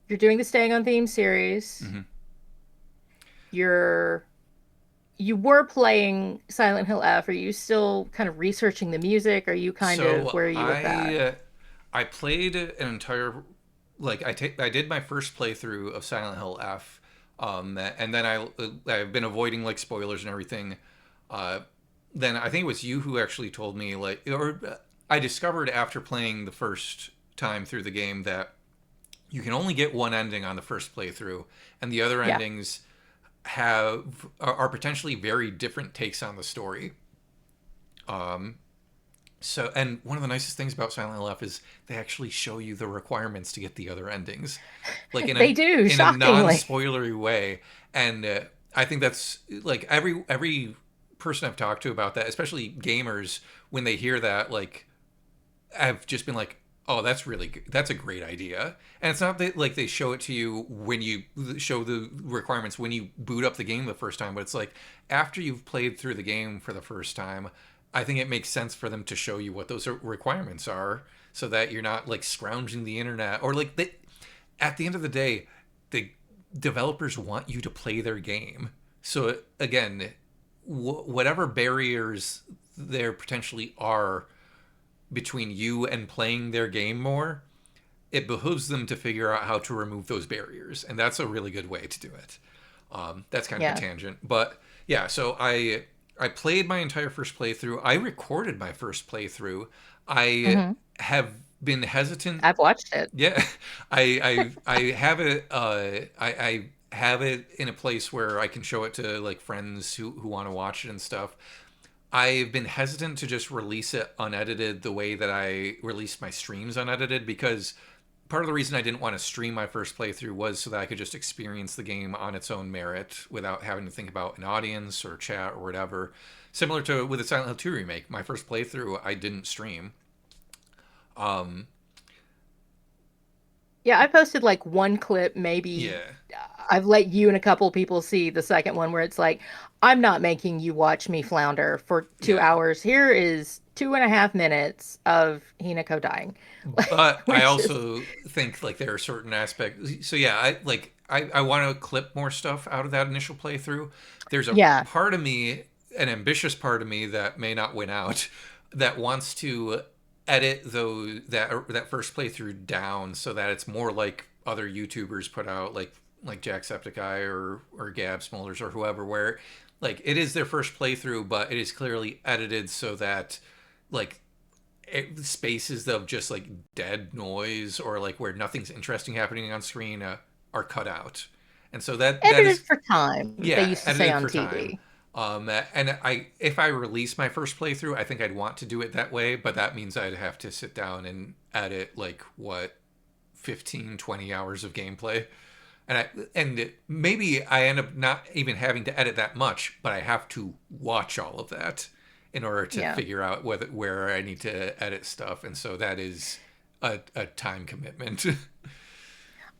Speaker 2: you're doing the Staying on Theme series.
Speaker 1: Hmm.
Speaker 2: You're you were playing Silent Hill F. Are you still kind of researching the music? Are you kind of
Speaker 1: So
Speaker 2: where are you with that?
Speaker 1: I played an entire I did my first playthrough of Silent Hill F, and then I've been avoiding like spoilers and everything. Uh, then I think it was you who actually told me I discovered after playing the first time through the game that you can only get one ending on the first playthrough, and the other
Speaker 2: Yeah.
Speaker 1: endings are potentially very different takes on the story. Um, So, and one of the nicest things about Silent Hill F is they actually show you the requirements to get the other endings, like
Speaker 2: They do,
Speaker 1: in a
Speaker 2: shockingly.
Speaker 1: non-spoilery way. And I think that's like every person I've talked to about that, especially gamers, when they hear that, like I've just been like, oh, that's really good. That's a great idea. And it's not that like they show it to you when you show the requirements when you boot up the game the first time, but it's like after you've played through the game for the first time, I think it makes sense for them to show you what those requirements are so that you're not like scrounging the internet or like at the end of the day, the developers want you to play their game. So again, whatever barriers there potentially are between you and playing their game more, it behooves them to figure out how to remove those barriers, and that's a really good way to do it. That's kind of a
Speaker 2: Yeah.
Speaker 1: tangent, but yeah. So I played my entire first playthrough. I recorded my first playthrough. I
Speaker 2: Hmm.
Speaker 1: have been hesitant.
Speaker 2: I've watched it.
Speaker 1: Yeah, I have it. I have it in a place where I can show it to like friends who want to watch it and stuff. I've been hesitant to just release it unedited the way that I released my streams unedited because part of the reason I didn't want to stream my first playthrough was so that I could just experience the game on its own merit without having to think about an audience or chat or whatever. Similar to with the Silent Hill 2 remake, my first playthrough I didn't stream. Um,
Speaker 2: Yeah, I posted like one clip, maybe
Speaker 1: yeah,
Speaker 2: I've let you and a couple of people see the second one where it's like, I'm not making you watch me flounder for two
Speaker 1: yeah.
Speaker 2: hours. Here is 2.5 minutes of Hinako dying.
Speaker 1: But I
Speaker 2: Which is,
Speaker 1: also think like there are certain aspects. So yeah, I want to clip more stuff out of that initial playthrough. There's a
Speaker 2: yeah,
Speaker 1: part of me, an ambitious part of me that may not win out, that wants to edit that first playthrough down so that it's more like other YouTubers put out, like Jacksepticeye or Gab Smolders or whoever, where like it is their first playthrough, but it is clearly edited so that like spaces of just like dead noise or like where nothing's interesting happening on screen are cut out, and so that
Speaker 2: edited
Speaker 1: is
Speaker 2: for time, they
Speaker 1: yeah
Speaker 2: used to say
Speaker 1: edited
Speaker 2: on
Speaker 1: for time.
Speaker 2: TV.
Speaker 1: And I if I release my first playthrough, I think I'd want to do it that way, but that means I'd have to sit down and edit like what 15-20 hours of gameplay, and maybe I end up not even having to edit that much, but I have to watch all of that in order to
Speaker 2: Yeah.
Speaker 1: figure out where I need to edit stuff, and so that is a time commitment.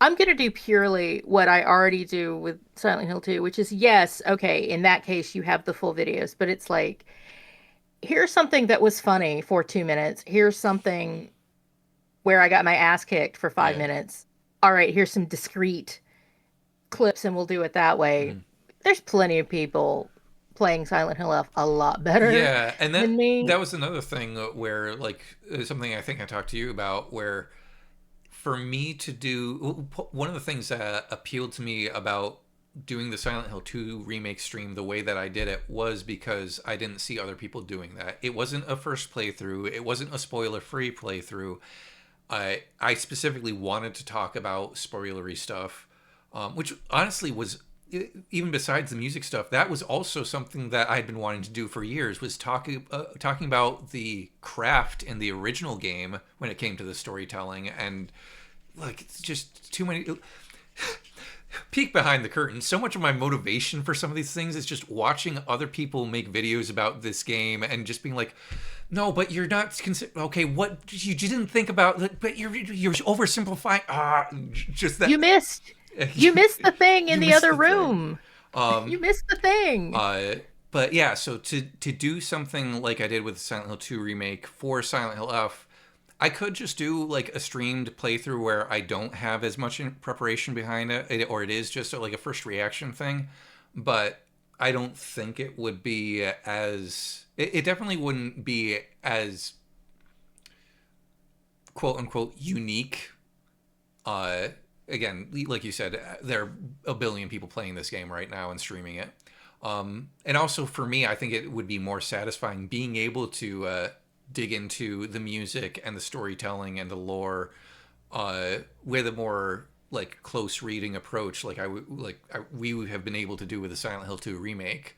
Speaker 2: I'm gonna do purely what I already do with Silent Hill 2, which is yes, okay, in that case you have the full videos, but it's like here's something that was funny for 2 minutes. Here's something where I got my ass kicked for five
Speaker 1: Yeah.
Speaker 2: minutes. All right, here's some discrete clips and we'll do it that way.
Speaker 1: Mhm.
Speaker 2: There's plenty of people playing Silent Hill F a lot better
Speaker 1: Yeah, and
Speaker 2: than
Speaker 1: that
Speaker 2: me.
Speaker 1: was another thing where like something I think I talked to you about where for me to do one of the things that appealed to me about doing the Silent Hill 2 remake stream the way that I did it was because I didn't see other people doing that. It wasn't a first playthrough, it wasn't a spoiler-free playthrough. I specifically wanted to talk about spoilery stuff, which honestly was even besides the music stuff. That was also something that I had been wanting to do for years. Was talking about the craft in the original game when it came to the storytelling, and like it's just too many. Peek behind the curtain. So much of my motivation for some of these things is just watching other people make videos about this game and just being like, no, but you're not okay. What you didn't think about, but you're oversimplifying. Just that
Speaker 2: You missed you missed the thing in
Speaker 1: you
Speaker 2: the
Speaker 1: missed
Speaker 2: other
Speaker 1: the thing.
Speaker 2: room.
Speaker 1: Um,
Speaker 2: You missed the thing.
Speaker 1: uh, but yeah, so to do something like I did with Silent Hill 2 remake for Silent Hill F, I could just do like a streamed playthrough where I don't have as much preparation behind it, or it is just like a first reaction thing. But I don't think it would be as. It definitely wouldn't be as quote unquote unique. Uh, Again, like you said, there are a billion people playing this game right now and streaming it. And also for me, I think it would be more satisfying being able to dig into the music and the storytelling and the lore with a more like close reading approach, like we have been able to do with the Silent Hill 2 remake,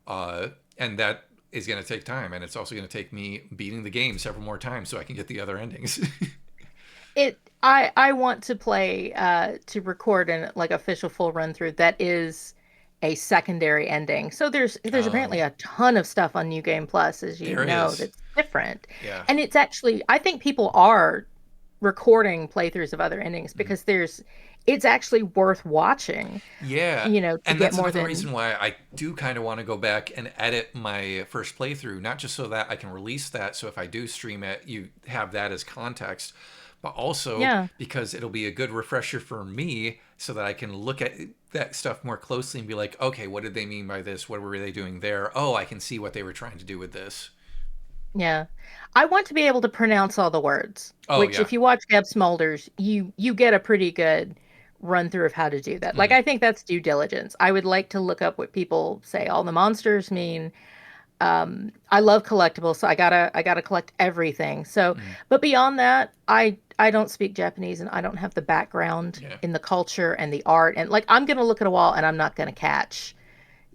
Speaker 1: and that is going to take time, and it's also going to take me beating the game several more times so I can get the other endings.
Speaker 2: I want to play to record an like official full run through that is a secondary ending. So there's apparently
Speaker 1: Oh,
Speaker 2: a ton of stuff on New Game Plus, as you
Speaker 1: there
Speaker 2: know,
Speaker 1: is.
Speaker 2: that's different.
Speaker 1: Yeah.
Speaker 2: And it's actually I think people are recording playthroughs of other endings
Speaker 1: Mhm.
Speaker 2: because there's it's actually worth watching,
Speaker 1: Yeah,
Speaker 2: to
Speaker 1: and
Speaker 2: get
Speaker 1: that's
Speaker 2: more
Speaker 1: another
Speaker 2: than
Speaker 1: reason why I do kind of want to go back and edit my first playthrough, not just so that I can release that, so if I do stream it, you have that as context, but also
Speaker 2: yeah.
Speaker 1: because it'll be a good refresher for me so that I can look at that stuff more closely and be like, okay, what did they mean by this? What were they doing there? Oh, I can see what they were trying to do with this.
Speaker 2: Yeah. I want to be able to pronounce all the words,
Speaker 1: Oh,
Speaker 2: which
Speaker 1: yeah.
Speaker 2: if you watch Gab Smulders, you get a pretty good run through of how to do that. Like
Speaker 1: Mm,
Speaker 2: I think that's due diligence. I would like to look up what people say all the monsters mean. I love collectibles, so I gotta collect everything. So,
Speaker 1: mm,
Speaker 2: but beyond that, I don't speak Japanese and I don't have the background
Speaker 1: yeah.
Speaker 2: in the culture and the art. And like I'm gonna look at a wall and I'm not gonna catch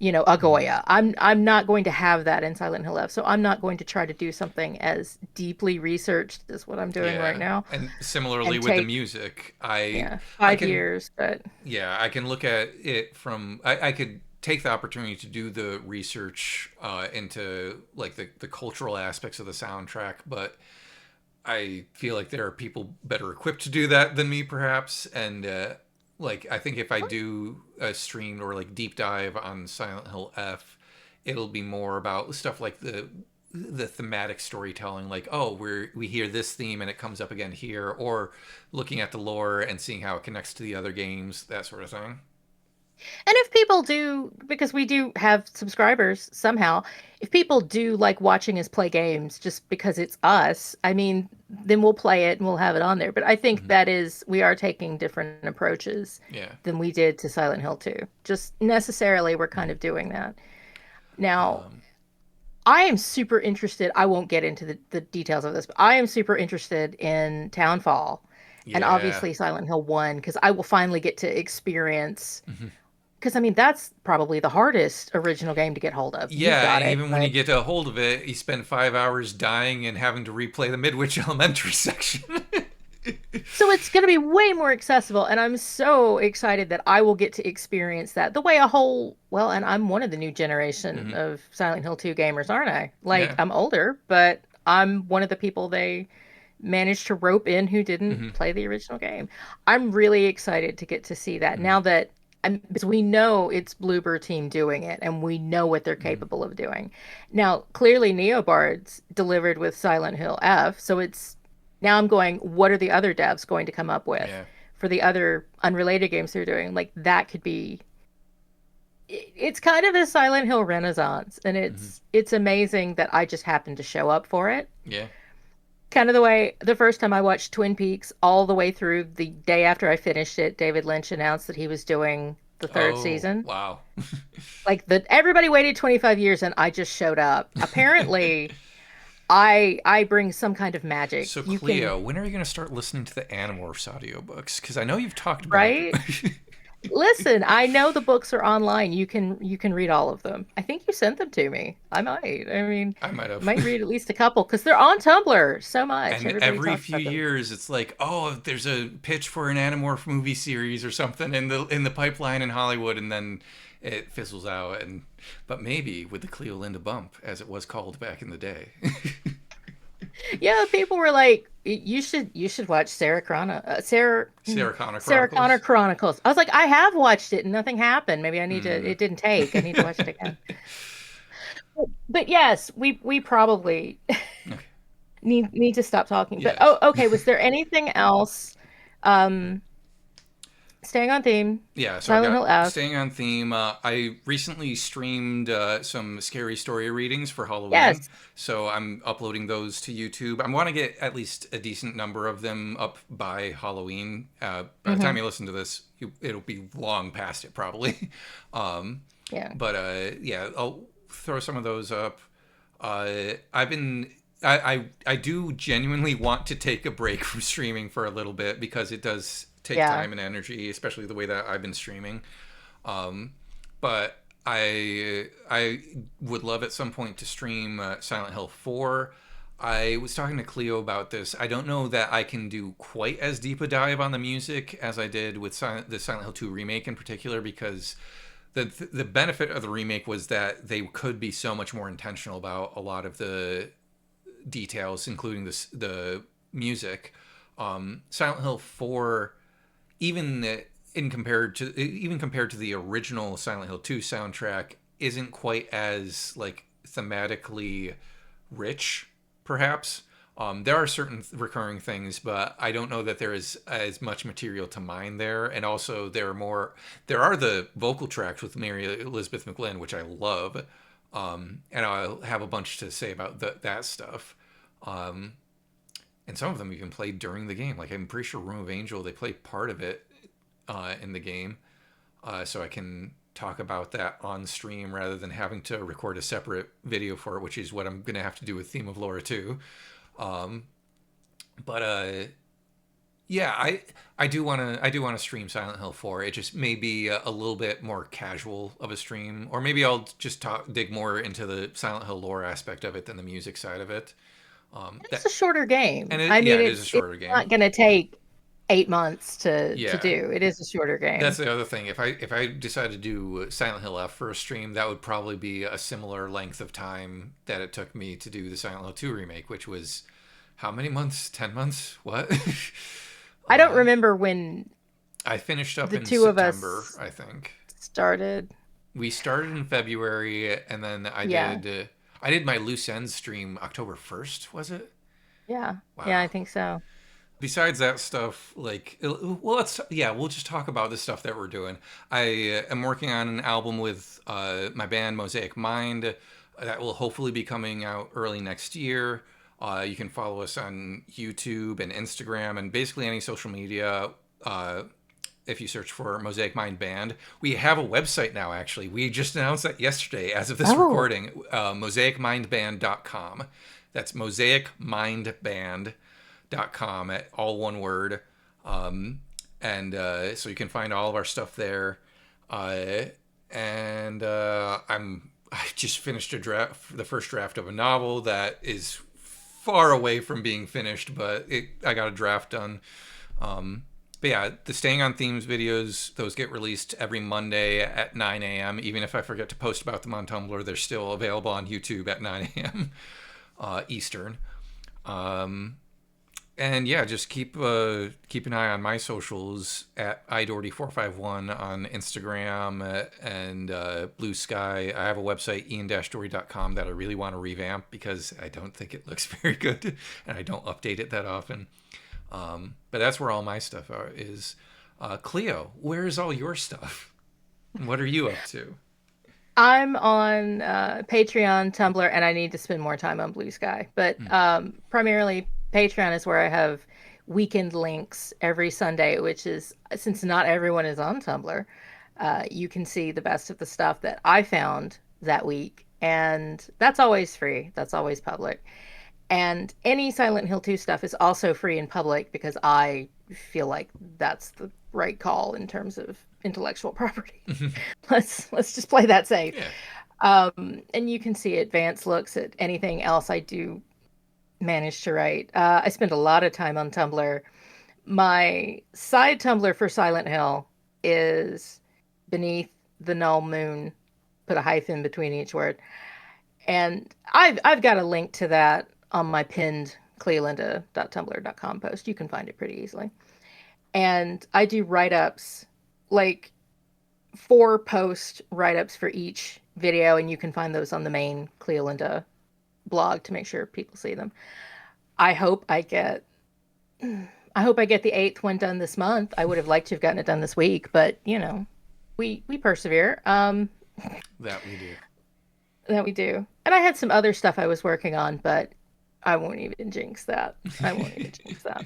Speaker 2: a
Speaker 1: Mm.
Speaker 2: Goya. I'm not going to have that in Silent Hill F. So I'm not going to try to do something as deeply researched as what I'm doing right
Speaker 1: Yeah,
Speaker 2: now
Speaker 1: and similarly
Speaker 2: and
Speaker 1: with the
Speaker 2: take
Speaker 1: music,
Speaker 2: yeah,
Speaker 1: I
Speaker 2: five
Speaker 1: can
Speaker 2: years, but
Speaker 1: I can look at it from I could take the opportunity to do the research into like the cultural aspects of the soundtrack, but I feel like there are people better equipped to do that than me, perhaps. And like I think if I do a stream or like deep dive on Silent Hill F, it'll be more about stuff like the thematic storytelling, like oh we hear this theme and it comes up again here, or looking at the lore and seeing how it connects to the other games, that sort of thing.
Speaker 2: and if people do, because we do have subscribers somehow, if people do like watching us play games just because it's us, I mean, then we'll play it and we'll have it on there. But I think
Speaker 1: Hmm.
Speaker 2: that is, we are taking different approaches
Speaker 1: Yeah.
Speaker 2: than we did to Silent Hill 2. Just necessarily, we're kind
Speaker 1: Hmm.
Speaker 2: of doing that. Now,
Speaker 1: Um,
Speaker 2: I am super interested. I won't get into the details of this, but I am super interested in Townfall and
Speaker 1: yeah.
Speaker 2: obviously Silent Hill 1 because I will finally get to experience.
Speaker 1: Hmm.
Speaker 2: Because I mean, that's probably the hardest original game to get hold of. You've
Speaker 1: Yeah,
Speaker 2: got
Speaker 1: and
Speaker 2: it,
Speaker 1: even when you
Speaker 2: but
Speaker 1: get a hold of it, you spend 5 hours dying and having to replay the Midwich Elementary section.
Speaker 2: so it's going to be way more accessible. And I'm so excited that I will get to experience that the way a whole, well, and I'm one of the new generation
Speaker 1: Hmm.
Speaker 2: of Silent Hill 2 gamers, aren't I? Like,
Speaker 1: Yeah.
Speaker 2: I'm older, but I'm one of the people they managed to rope in who didn't
Speaker 1: Hmm.
Speaker 2: play the original game. I'm really excited to get to see that
Speaker 1: Hmm.
Speaker 2: now that because we know it's Bloober team doing it and we know what they're
Speaker 1: Hmm.
Speaker 2: capable of doing. Now, clearly Neobards delivered with Silent Hill F, so it's now I'm going, what are the other devs going to come up with
Speaker 1: Yeah.
Speaker 2: for the other unrelated games they're doing? Like that could be it's kind of a Silent Hill renaissance and
Speaker 1: Hmm.
Speaker 2: it's amazing that I just happened to show up for it.
Speaker 1: Yeah.
Speaker 2: Kind of the way the first time I watched Twin Peaks all the way through the day after I finished it, David Lynch announced that he was doing the third
Speaker 1: Oh,
Speaker 2: season.
Speaker 1: wow.
Speaker 2: Like the everybody waited 25 years and I just showed up. Apparently, I bring some kind of magic.
Speaker 1: So,
Speaker 2: You can,
Speaker 1: Cleo, when are you going to start listening to the Animorphs audiobooks? Because I know you've talked about them.
Speaker 2: right? Listen, I know the books are online. You can read all of them. I think you sent them to me. I might. I mean,
Speaker 1: I might
Speaker 2: I
Speaker 1: have.
Speaker 2: might read at least a couple because they're on Tumblr so much.
Speaker 1: And
Speaker 2: Everybody
Speaker 1: every
Speaker 2: talks
Speaker 1: few
Speaker 2: about them.
Speaker 1: years, it's like, oh, there's a pitch for an Animorph movie series or something in the pipeline in Hollywood, and then it fizzles out. And but maybe with the Cleo Linda bump, as it was called back in the day.
Speaker 2: Yeah, people were like, you should watch
Speaker 1: Sarah Connor
Speaker 2: Sarah Connor
Speaker 1: Chronicles.
Speaker 2: Chronicles." I was like, I have watched it and nothing happened. Maybe I need to.
Speaker 1: Hmm.
Speaker 2: It didn't take. I need to watch it again. But yes, we probably
Speaker 1: Okay.
Speaker 2: need to stop talking. But
Speaker 1: Yes.
Speaker 2: oh, okay. Was there anything else? Um, Staying on theme,
Speaker 1: Yeah, so I've
Speaker 2: Silent
Speaker 1: got
Speaker 2: Hill F.
Speaker 1: staying on theme. I recently streamed some scary story readings for Halloween,
Speaker 2: Yes.
Speaker 1: so I'm uploading those to YouTube. I want to get at least a decent number of them up by Halloween. By the time
Speaker 2: Hmm.
Speaker 1: you listen to this, it'll be long past it probably. um,
Speaker 2: Yeah.
Speaker 1: but yeah, I'll throw some of those up. I've been. I do genuinely want to take a break from streaming for a little bit because it does take
Speaker 2: Yeah.
Speaker 1: time and energy, especially the way that I've been streaming. Um, but I would love at some point to stream Silent Hill 4. I was talking to Cleo about this. I don't know that I can do quite as deep a dive on the music as I did with the Silent Hill 2 remake in particular because the benefit of the remake was that they could be so much more intentional about a lot of the details, including the music. Silent Hill 4, even even compared to the original Silent Hill 2 soundtrack, isn't quite as like thematically rich, perhaps. There are certain recurring things, but I don't know that there is as much material to mine there. And also, there are the vocal tracks with Mary Elizabeth McGlynn, which I love, and I'll have a bunch to say about that stuff. Um, and some of them you can play during the game. Like I'm pretty sure Room of Angel, they play part of it in the game, so I can talk about that on stream rather than having to record a separate video for it, which is what I'm gonna have to do with Theme of Laura too. Um, but yeah, I do want to stream Silent Hill 4. It just may be a little bit more casual of a stream, or maybe I'll just dig more into the Silent Hill lore aspect of it than the music side of it.
Speaker 2: It's a shorter game. I
Speaker 1: Yeah,
Speaker 2: mean,
Speaker 1: it is a
Speaker 2: it's
Speaker 1: shorter game.
Speaker 2: not going to take 8 months to
Speaker 1: Yeah,
Speaker 2: do. It is a shorter
Speaker 1: that's
Speaker 2: game.
Speaker 1: the other thing. If I decide to do Silent Hill F for a stream, that would probably be a similar length of time that it took me to do the Silent Hill 2 remake, which was how many months? 10 months? What?
Speaker 2: I don't
Speaker 1: um,
Speaker 2: remember when
Speaker 1: I finished up
Speaker 2: the
Speaker 1: in
Speaker 2: two of
Speaker 1: September,
Speaker 2: us
Speaker 1: I think.
Speaker 2: started.
Speaker 1: We started in February, and then
Speaker 2: Yeah.
Speaker 1: I did my loose ends stream October 1st. Was it?
Speaker 2: Yeah. Yeah, I
Speaker 1: Wow.
Speaker 2: think so.
Speaker 1: Besides that stuff, like, well, we'll just talk about the stuff that we're doing. I am working on an album with my band Mosaic Mind that will hopefully be coming out early next year. You can follow us on YouTube and Instagram and basically any social media. If you search for Mosaic Mind Band, we have a website now. Actually, we just announced that yesterday, as of this
Speaker 2: Oh,
Speaker 1: recording. Mosaicmindband.com. That's mosaicmindband.com at all one word. And so you can find all of our stuff there. Uh, and I just finished the first draft of a novel that is far away from being finished, but I got a draft done. But yeah, the Staying on Themes videos, those get released every Monday at 9 a.m. Even if I forget to post about them on Tumblr, they're still available on YouTube at 9 a.m. Eastern. Um, And yeah, just keep an eye on my socials at idoherty451 on Instagram and Blue Sky. I have a website ian-doherty.com that I really want to revamp because I don't think it looks very good and I don't update it that often. But that's where all my stuff is. Cleo, where is all your stuff? What are you up to?
Speaker 2: I'm on Patreon, Tumblr, and I need to spend more time on Blue Sky. But primarily, Patreon is where I have weekend links every Sunday, which is since not everyone is on Tumblr, you can see the best of the stuff that I found that week. And that's always free, that's always public. And any Silent Hill 2 stuff is also free in public because I feel like that's the right call in terms of intellectual property. Let's just play that safe.
Speaker 1: Yeah.
Speaker 2: And you can see advanced looks at anything else I do manage to write. I spend a lot of time on Tumblr. My side Tumblr for Silent Hill is beneath the null moon. Put a hyphen between each word. And I've got a link to that on my pinned cleolinda.tumblr.com post. You can find it pretty easily. And I do write-ups, like 4 post write-ups for each video, and you can find those on the main Cleolinda blog to make sure people see them. I hope I get I hope I get the 8th one done this month. I would have liked to have gotten it done this week, but we persevere.
Speaker 1: That we do.
Speaker 2: That we do. And I had some other stuff I was working on, but I won't even jinx that. I won't even jinx that.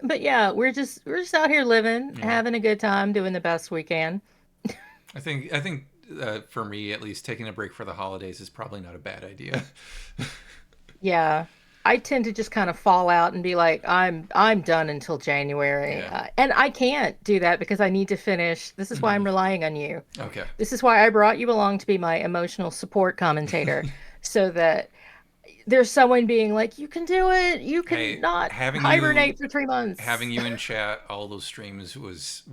Speaker 2: But yeah, we're just out here living,
Speaker 1: Yeah.
Speaker 2: having a good time, doing the best we can.
Speaker 1: I think for me at least, taking a break for the holidays is probably not a bad idea.
Speaker 2: Yeah. I tend to just kind of fall out and be like, I'm done until January.
Speaker 1: Yeah.
Speaker 2: And I can't do that because I need to finish. This is why I'm relying on you.
Speaker 1: Okay.
Speaker 2: This is why I brought you along to be my emotional support commentator so that there's someone being like, you can do it. You can
Speaker 1: Hey,
Speaker 2: not hibernate for 3 months.
Speaker 1: having you in chat all those streams was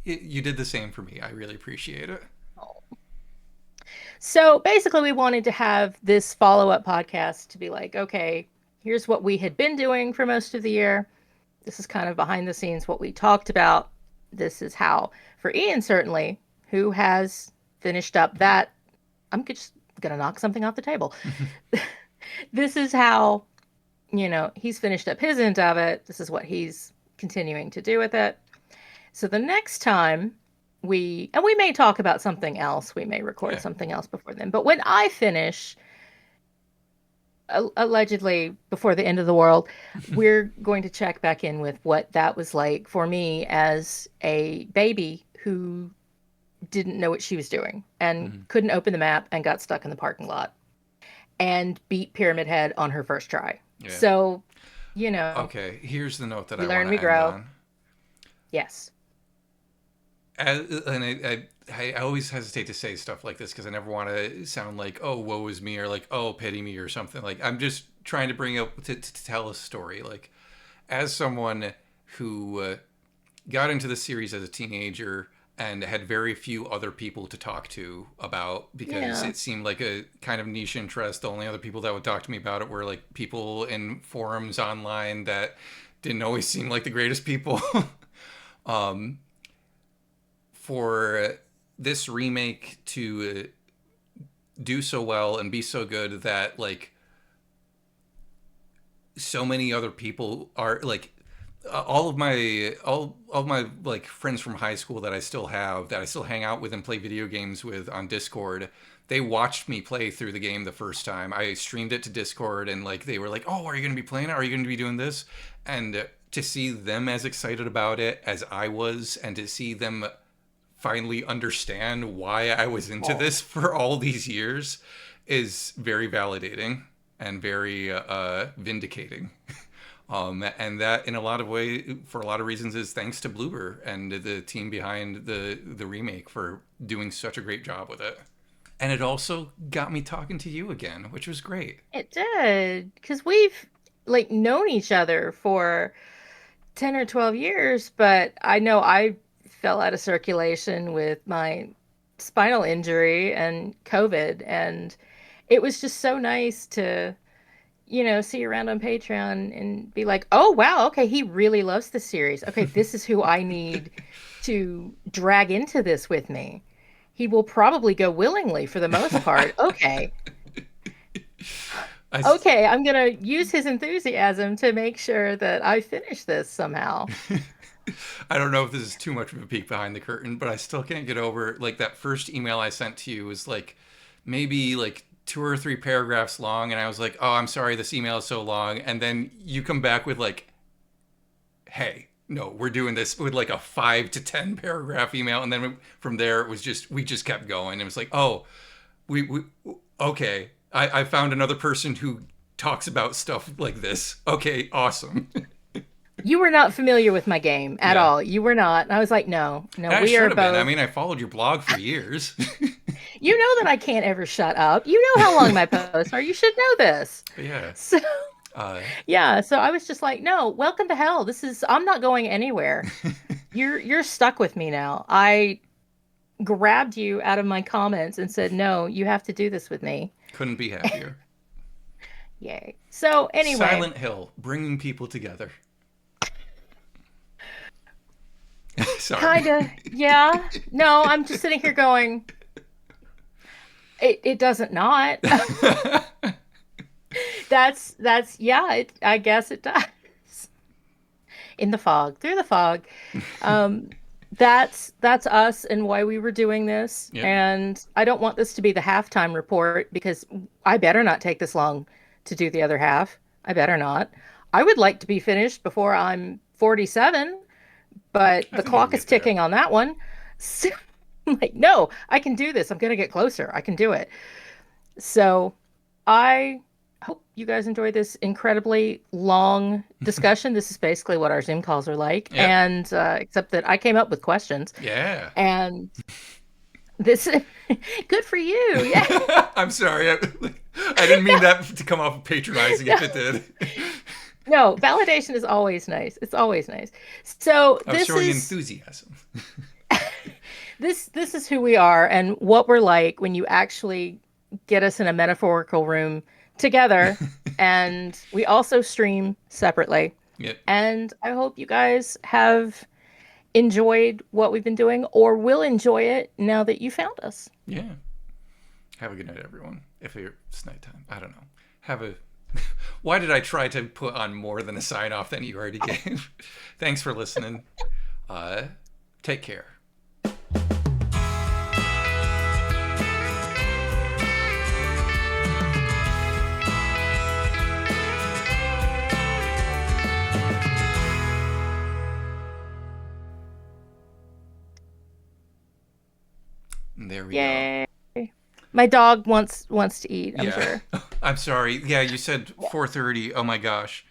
Speaker 1: you did the same for me. I really appreciate it.
Speaker 2: So basically, we wanted to have this follow-up podcast to be like, okay, here's what we had been doing for most of the year. This is kind of behind the scenes what we talked about. This is how, for Ian, certainly, who has finished up that. I'm just going to knock something off the table. This is how, he's finished up his end of it. This is what he's continuing to do with it. So the next time we may talk about something else, we may record
Speaker 1: Yeah.
Speaker 2: something else before then. But when I finish, allegedly before the end of the world, we're going to check back in with what that was like for me as a baby who didn't know what she was doing and couldn't open the map and got stuck in the parking lot and beat Pyramid Head on her first try.
Speaker 1: Yeah.
Speaker 2: So,
Speaker 1: Okay, here's the note that
Speaker 2: we
Speaker 1: I
Speaker 2: learn,
Speaker 1: want
Speaker 2: we
Speaker 1: to end
Speaker 2: grow.
Speaker 1: on.
Speaker 2: Yes.
Speaker 1: I always hesitate to say stuff like this because I never want to sound like, oh, woe is me, or like, oh, pity me, or something. Like, I'm just trying to bring up to tell a story. Like, as someone who got into the series as a teenager and had very few other people to talk to about because
Speaker 2: Yeah.
Speaker 1: it seemed like a kind of niche interest. The only other people that would talk to me about it were like people in forums online that didn't always seem like the greatest people. um, for this remake to do so well and be so good that like so many other people are like all of my like friends from high school that I still have that I still hang out with and play video games with on Discord. They watched me play through the game the first time. I streamed it to Discord and like they were like, "Oh, are you going to be playing it? Are you going to be doing this?" And to see them as excited about it as I was and to see them finally understand why I was into
Speaker 2: Oh.
Speaker 1: this for all these years is very validating and very vindicating. And that, in a lot of ways, for a lot of reasons, is thanks to Bloober and the team behind the remake for doing such a great job with it. And it also got me talking to you again, which was great.
Speaker 2: It did, because we've like known each other for 10 or 12 years, but I know I fell out of circulation with my spinal injury and COVID, and it was just so nice to, see you around on Patreon and be like, oh, wow, okay, he really loves the series. Okay, this is who I need to drag into this with me. He will probably go willingly for the most part. Okay.
Speaker 1: I,
Speaker 2: Okay, I'm gonna use his enthusiasm to make sure that I finish this somehow.
Speaker 1: I don't know if this is too much of a peek behind the curtain, but I still can't get over like that first email I sent to you was like maybe like 2 or 3 paragraphs long, and I was like, "Oh, I'm sorry, this email is so long," and then you come back with like, "Hey, no, we're doing this," with like a 5 to 10 paragraph email, and then from there it was just we just kept going. It was like, "Oh, we okay, I found another person who talks about stuff like this. Okay, awesome."
Speaker 2: You were not familiar with my game at
Speaker 1: Yeah.
Speaker 2: all. You were not. And I was like, no, no,
Speaker 1: And I
Speaker 2: we
Speaker 1: should
Speaker 2: are
Speaker 1: have been. I
Speaker 2: both.
Speaker 1: mean, I followed your blog for years.
Speaker 2: You know that I can't ever shut up. You know how long my posts are. You should know this.
Speaker 1: But yeah.
Speaker 2: So,
Speaker 1: Uh,
Speaker 2: yeah, so I was just like, no, welcome to hell. I'm not going anywhere. You're stuck with me now. I grabbed you out of my comments and said, no, you have to do this with me.
Speaker 1: couldn't be happier.
Speaker 2: Yay. So, anyway,
Speaker 1: Silent Hill, bringing people together. Sorry.
Speaker 2: kind of, yeah. No, I'm just sitting here going, it doesn't not. Yeah, I guess it does. In the fog, through the fog. Um, that's us and why we were doing this.
Speaker 1: Yep.
Speaker 2: And I don't want this to be the halftime report because I better not take this long to do the other half. I better not. I would like to be finished before I'm 47, but
Speaker 1: I
Speaker 2: the
Speaker 1: think you can
Speaker 2: clock is
Speaker 1: get there.
Speaker 2: ticking on that one. So, I'm like, no, I can do this. I'm gonna get closer. I can do it. So I hope you guys enjoyed this incredibly long discussion. This is basically what our Zoom calls are like,
Speaker 1: Yep.
Speaker 2: and except that I came up with questions,
Speaker 1: Yeah.
Speaker 2: and this good for you. Yeah.
Speaker 1: I'm sorry. I didn't mean that to come off patronizing
Speaker 2: No,
Speaker 1: if it did.
Speaker 2: no, validation is always nice. It's always nice. So
Speaker 1: I was showing enthusiasm.
Speaker 2: this is who we are and what we're like when you actually get us in a metaphorical room together, and we also stream separately.
Speaker 1: Yep.
Speaker 2: And I hope you guys have enjoyed what we've been doing or will enjoy it now that you found us.
Speaker 1: Yeah. Have a good night, everyone. If it's nighttime, I don't know. Have a. Why did I try to put on more than a sign off than you already gave? Thanks for listening. Uh, Take care. There we go.
Speaker 2: Yay. My dog wants to eat, I'm
Speaker 1: Yeah.
Speaker 2: sure.
Speaker 1: I'm sorry. Yeah, you said 4:30. Oh my gosh.